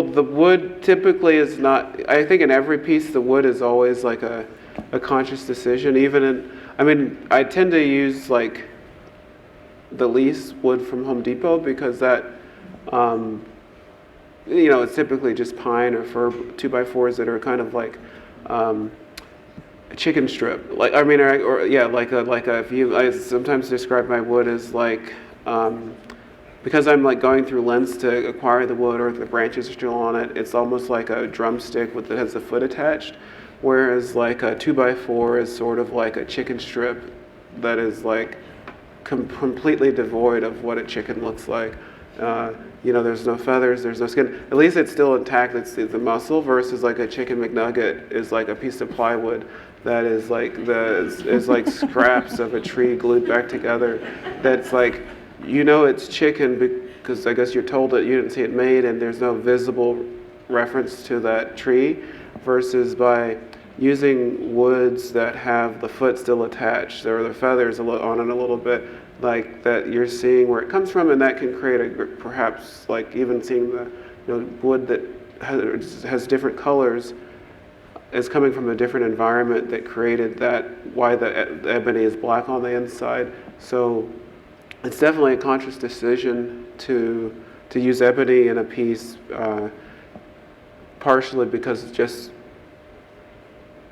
[SPEAKER 3] the wood typically is not, I think in every piece, the wood is always like a conscious decision. I tend to use like the lease wood from Home Depot because that, it's typically just pine or fir 2x4s that are kind of like a chicken strip. Like, I sometimes describe my wood as like, because I'm like going through lengths to acquire the wood or the branches are still on it, it's almost like a drumstick that has a foot attached. Whereas like a 2x4 is sort of like a chicken strip that is like completely devoid of what a chicken looks like. There's no feathers, there's no skin. At least it's still intact, it's the muscle, versus like a chicken McNugget is like a piece of plywood that is like scraps of a tree glued back together. That's like, it's chicken because I guess you're told that you didn't see it made and there's no visible reference to that tree, versus by using woods that have the foot still attached or the feathers on it a little bit, like that you're seeing where it comes from, and that can create perhaps like even seeing the wood that has different colors is coming from a different environment that created that, why the ebony is black on the inside. So it's definitely a conscious decision to use ebony in a piece, partially because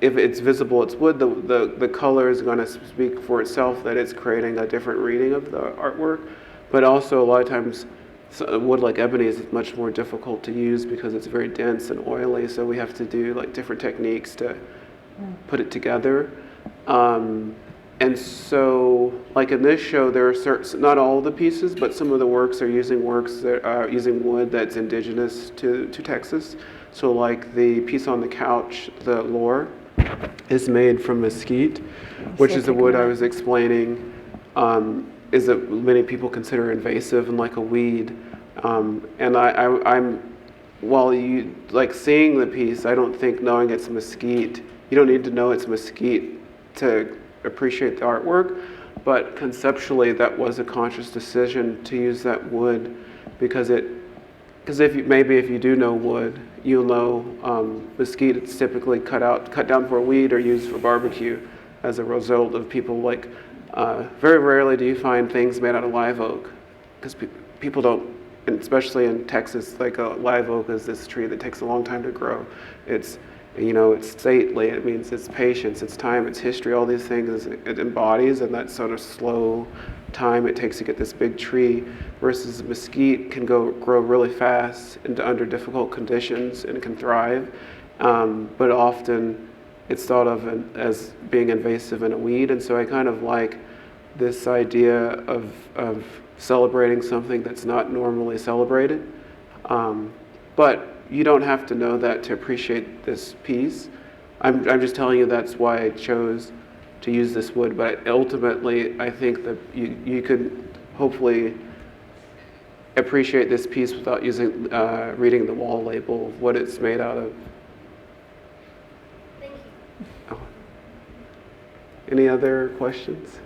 [SPEAKER 3] if it's visible, it's wood, the color is going to speak for itself that it's creating a different reading of the artwork. But also a lot of times wood like ebony is much more difficult to use because it's very dense and oily, so we have to do like different techniques to put it together. And so, like in this show, there are not all the pieces, but some of the works are using wood that's indigenous to Texas. So like the piece on the couch, the lore, is made from mesquite, which is the wood I was explaining, is that many people consider invasive and like a weed. And I'm, while you like seeing the piece, I don't think knowing it's mesquite, you don't need to know it's mesquite to appreciate the artwork, but conceptually that was a conscious decision to use that wood because if you do know wood, you'll know mesquite. It's typically cut down for a weed or used for barbecue as a result of people like. Very rarely do you find things made out of live oak because people don't, and especially in Texas, like a live oak is this tree that takes a long time to grow. It's stately, it means it's patience, it's time, it's history, all these things it embodies, and that sort of slow time it takes to get this big tree, versus mesquite can grow really fast under difficult conditions and can thrive, but often it's thought of as being invasive and a weed. And so I kind of like this idea of celebrating something that's not normally celebrated, but you don't have to know that to appreciate this piece. I'm just telling you that's why I chose to use this wood, but ultimately I think that you could hopefully appreciate this piece without reading the wall label of what it's made out of.
[SPEAKER 4] Thank you.
[SPEAKER 3] Oh. Any other questions?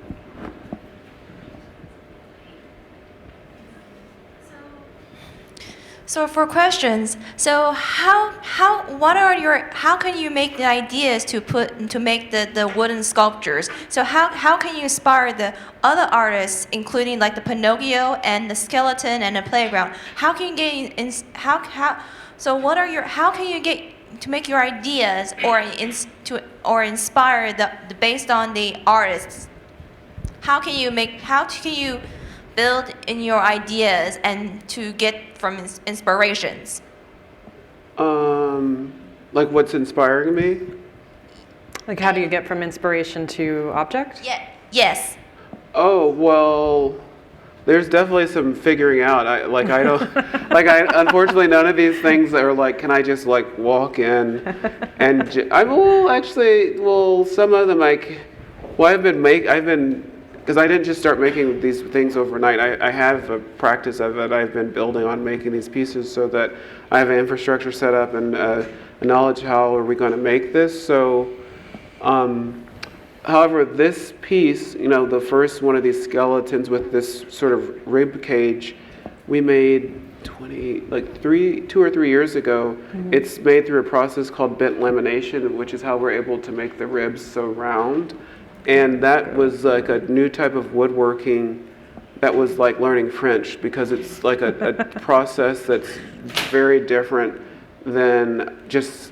[SPEAKER 5] So for questions, how can you make the ideas to make the wooden sculptures? So how can you inspire the other artists, including like the Pinocchio and the skeleton and the playground? How can you get how can you get to make your ideas or inspire based on the artists? How can you build in your ideas and to get from inspirations?
[SPEAKER 3] Like what's inspiring me?
[SPEAKER 2] Like how do you get from inspiration to object?
[SPEAKER 5] Yeah. Yes.
[SPEAKER 3] Oh, well, There's definitely some figuring out. I don't unfortunately none of these things are like, can I just like walk in and some of them I've been because I didn't just start making these things overnight. I have a practice of it. I've been building on making these pieces so that I have an infrastructure set up and a knowledge how are we going to make this. So however, this piece, the first one of these skeletons with this sort of rib cage, we made 2 or 3 years ago. Mm-hmm. It's made through a process called bent lamination, which is how we're able to make the ribs so round. And that was like a new type of woodworking that was like learning French, because it's like a process that's very different than just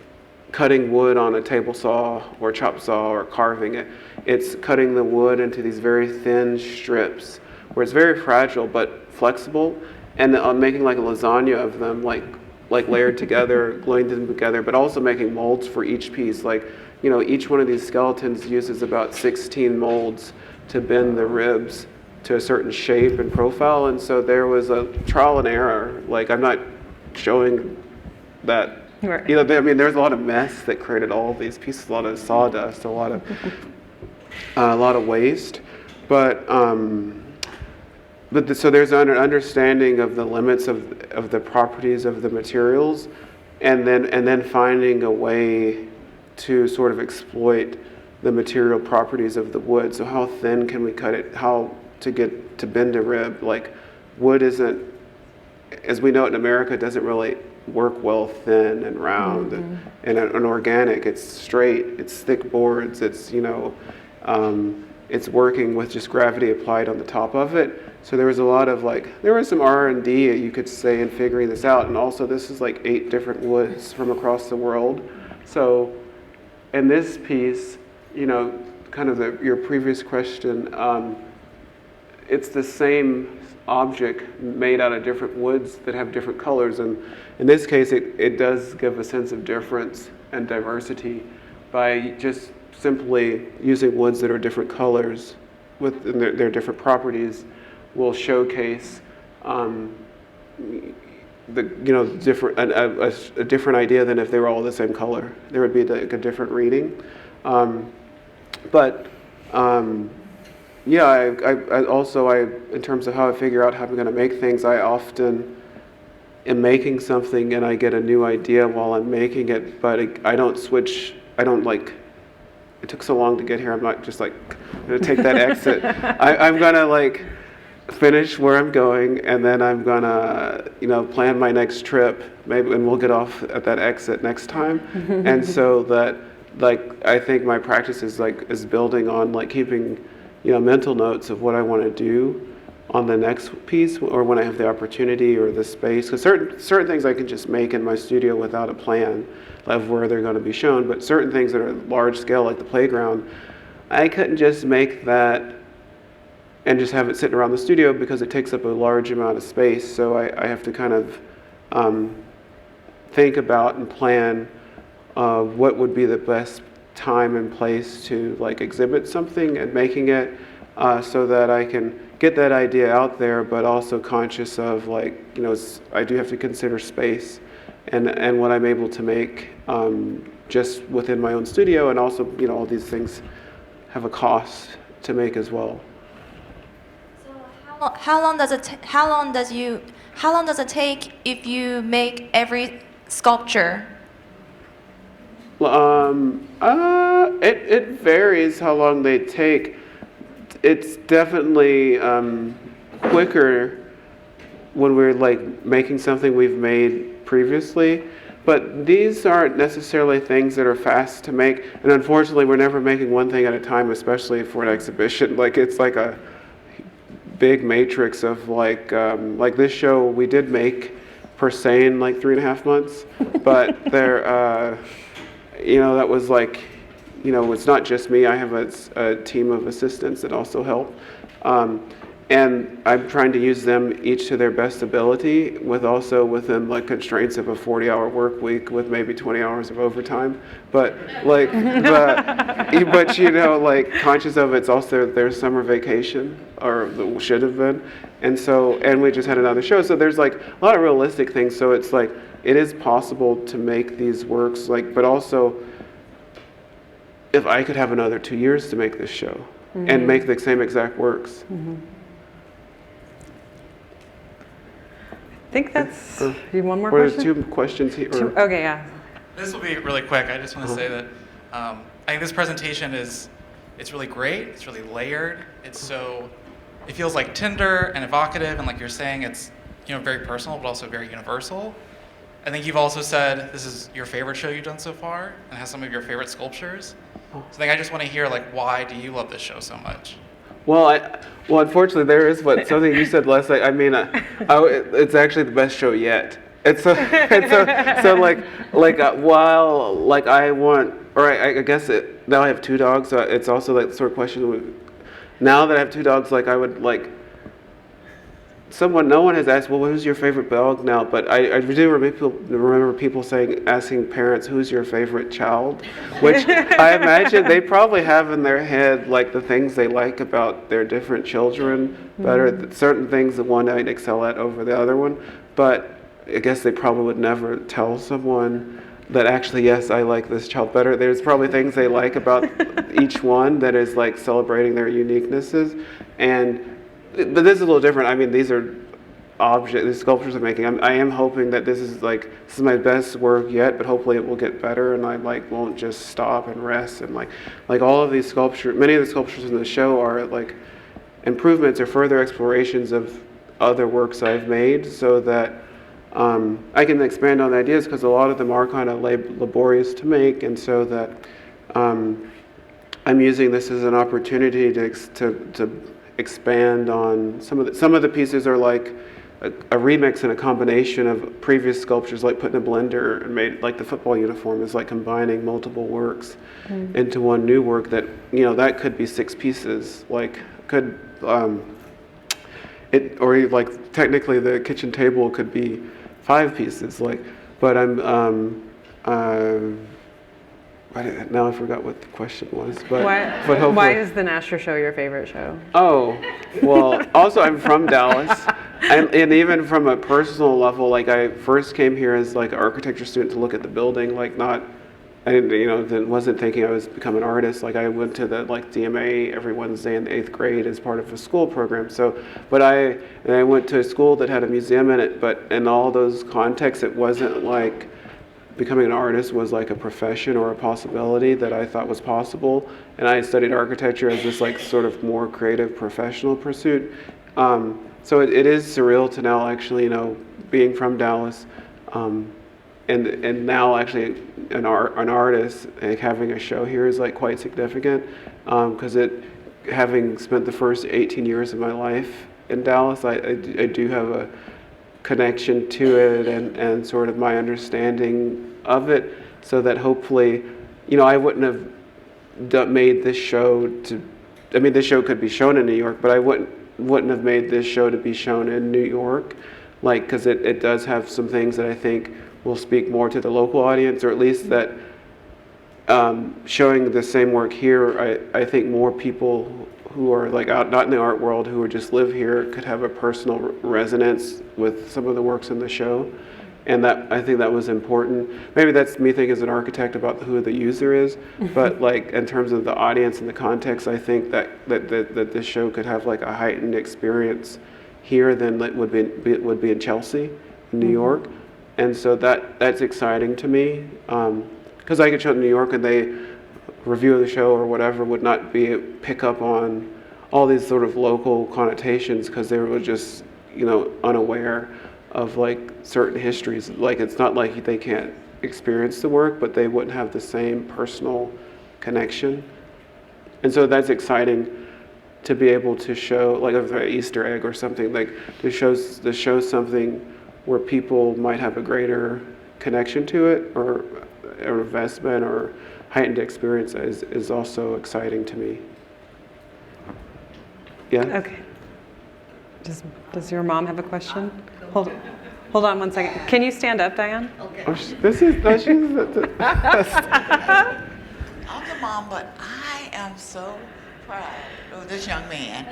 [SPEAKER 3] cutting wood on a table saw or chop saw or carving it. It's cutting the wood into these very thin strips where it's very fragile but flexible, and making like a lasagna of them, like layered together, gluing them together, but also making molds for each piece. Each one of these skeletons uses about 16 molds to bend the ribs to a certain shape and profile, and so there was a trial and error. I'm not showing that. Right. There's a lot of mess that created all of these pieces, a lot of sawdust, a lot of waste, so there's an understanding of the limits of the properties of the materials, and then finding a way to sort of exploit the material properties of the wood. So how thin can we cut it? How to get to bend a rib? Wood isn't, as we know it in America, doesn't really work well thin and round. Mm-hmm. and organic. It's straight. It's thick boards. It's it's working with just gravity applied on the top of it. So there was a lot of there was some R&D, you could say, in figuring this out. And also this is 8 different woods from across the world. So in this piece, kind of your previous question, it's the same object made out of different woods that have different colors. And in this case, it does give a sense of difference and diversity by just simply using woods that are different colors with their different properties will showcase different a different idea than if they were all the same color. There would be a different reading. I also in terms of how I figure out how I'm going to make things, I often am making something and I get a new idea while I'm making it, but I don't switch. I don't it took so long to get here. I'm not just going to take that exit. I'm going to finish where I'm going, and then I'm going to plan my next trip, maybe, and we'll get off at that exit next time. And so that I think my practice is building on keeping mental notes of what I want to do on the next piece, or when I have the opportunity or the space. Because certain things I can just make in my studio without a plan of where they're going to be shown, but certain things that are large scale, like the playground, I couldn't just make that and just have it sitting around the studio because it takes up a large amount of space. So I have to kind of think about and plan what would be the best time and place to exhibit something and making it so that I can get that idea out there, but also conscious of I do have to consider space and what I'm able to make just within my own studio, and also all these things have a cost to make as well.
[SPEAKER 5] So how long does it take if you make every sculpture?
[SPEAKER 3] It varies how long they take. It's definitely quicker when we're making something we've made previously, but these aren't necessarily things that are fast to make. And unfortunately, we're never making one thing at a time, especially for an exhibition. It's a big matrix of this show we did make per se in 3.5 months, but there. That was it's not just me. I have a team of assistants that also help. and I'm trying to use them each to their best ability, with also within like constraints of a 40-hour work week with maybe 20 hours of overtime. But like, but you know, like conscious of it's also their summer vacation, or should have been, and so, and we just had another show. So there's like a lot of realistic things. So it's like it is possible to make these works, like, but also if I could have another 2 years to make this show and make the same exact works.
[SPEAKER 2] I think that's, you one more
[SPEAKER 3] There's
[SPEAKER 2] question?
[SPEAKER 3] 2 questions here.
[SPEAKER 2] Okay, yeah.
[SPEAKER 6] This will be really quick. I just want to say that I think this presentation it's really great. It's really layered. It feels like tender and evocative, and like you're saying, it's very personal, but also very universal. I think you've also said this is your favorite show you've done so far, and has some of your favorite sculptures. So I think I just want to hear, like, why do you love this show so much?
[SPEAKER 3] Well, unfortunately, there is something you said last night. I mean, it's actually the best show yet. While like I want, or I guess now I have 2 dogs. So it's also like the sort of question. Now that I have 2 dogs, like I would like. No one has asked, well, who's your favorite dog now? But I do remember people asking parents, who's your favorite child? Which I imagine they probably have in their head, like the things they like about their different children better, certain things that one might excel at over the other one. But I guess they probably would never tell someone that actually, yes, I like this child better. There's probably things they like about each one that is like celebrating their uniquenesses. But this is a little different. I mean, these are these sculptures I'm making. I am hoping that this is my best work yet, but hopefully it will get better, and I won't just stop and rest. And like all of these sculptures, many of the sculptures in the show are like improvements or further explorations of other works I've made, so that I can expand on the ideas, because a lot of them are kind of laborious to make, and so that I'm using this as an opportunity to expand on some of the pieces are like a remix and a combination of previous sculptures, like put in a blender and made, like the football uniform is like combining multiple works into one new work that that could be 6 pieces, like could or like technically the kitchen table could be 5 pieces, like, but now I forgot what the question was, but hopefully.
[SPEAKER 2] Why is the Nasher show your favorite show?
[SPEAKER 3] Oh, well, also I'm from Dallas, and even from a personal level, like I first came here as like an architecture student to look at the building, like wasn't thinking I was become an artist. Like I went to the DMA every Wednesday in the 8th grade as part of a school program. So, but I went to a school that had a museum in it, but in all those contexts, it wasn't like becoming an artist was like a profession or a possibility that I thought was possible, and I studied architecture as this like sort of more creative professional pursuit. So it is surreal to now actually being from Dallas, and now actually an artist, like having a show here is like quite significant, because having spent the first 18 years of my life in Dallas, I do have a connection to it and sort of my understanding of it, so that hopefully, I wouldn't have made this show this show could be shown in New York, but I wouldn't have made this show to be shown in New York, like, because it does have some things that I think will speak more to the local audience, or at least that showing the same work here, I think more people who are like out, not in the art world, who just live here, could have a personal resonance with some of the works in the show. And that, I think that was important. Maybe that's me thinking as an architect about who the user is, but like in terms of the audience and the context, I think that this show could have like a heightened experience here than it would be in Chelsea, in New York. And so that's exciting to me, because I could show it in New York and they review of the show or whatever would not pick up on all these sort of local connotations, because they were just unaware of like certain histories. Like it's not like they can't experience the work, but they wouldn't have the same personal connection. And so that's exciting to be able to show, like an Easter egg or something, like to show something where people might have a greater connection to it, or investment or heightened experience is also exciting to me. Yeah?
[SPEAKER 2] Okay. Does your mom have a question? Hold on 1 second. Can you stand up, Diane?
[SPEAKER 3] Oh, this is no, she's
[SPEAKER 7] I'm the mom, but I am so proud of this young man.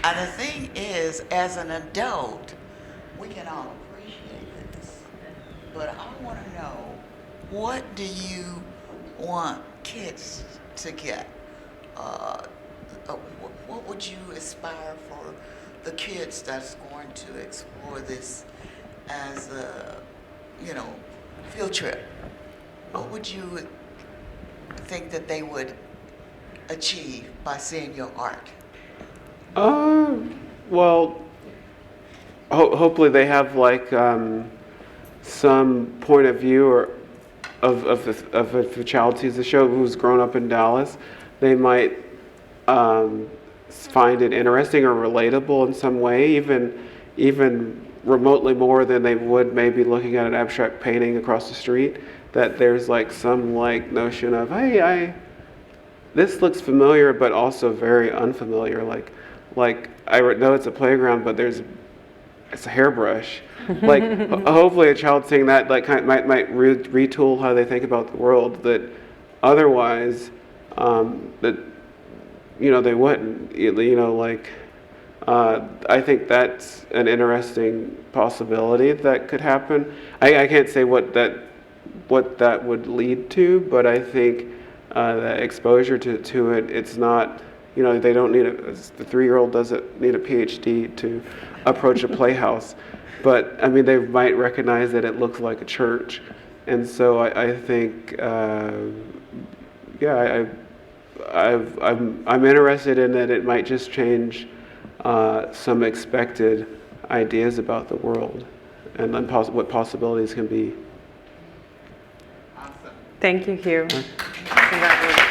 [SPEAKER 7] And the thing is, as an adult, we can all appreciate this. But I want to know, what do you want kids to get? What would you aspire for the kids that's going to explore this as a, field trip? What would you think that they would achieve by seeing your art?
[SPEAKER 3] Well, hopefully they have like some point of view or of if a child sees the show who's grown up in Dallas, they might find it interesting or relatable in some way, even remotely more than they would maybe looking at an abstract painting across the street. That there's like some like notion of, hey, this looks familiar but also very unfamiliar. Like I know it's a playground, but it's a hairbrush. Like hopefully a child seeing that like might retool how they think about the world that otherwise that they wouldn't. I think that's an interesting possibility that could happen. I can't say what that would lead to, but I think the exposure to it, it's not. They don't need the 3-year-old doesn't need a PhD to approach a playhouse, but I mean they might recognize that it looks like a church, and so I think I'm interested in that it might just change some expected ideas about the world, and then what possibilities can be.
[SPEAKER 7] Awesome.
[SPEAKER 2] Thank you, Hugh. Congratulations.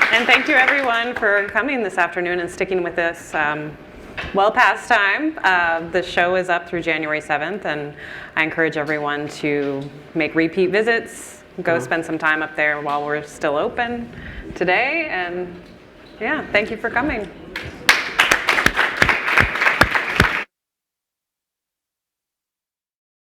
[SPEAKER 2] And thank you, everyone, for coming this afternoon and sticking with us well past time. The show is up through January 7th, and I encourage everyone to make repeat visits, go spend some time up there while we're still open today. And yeah, thank you for coming.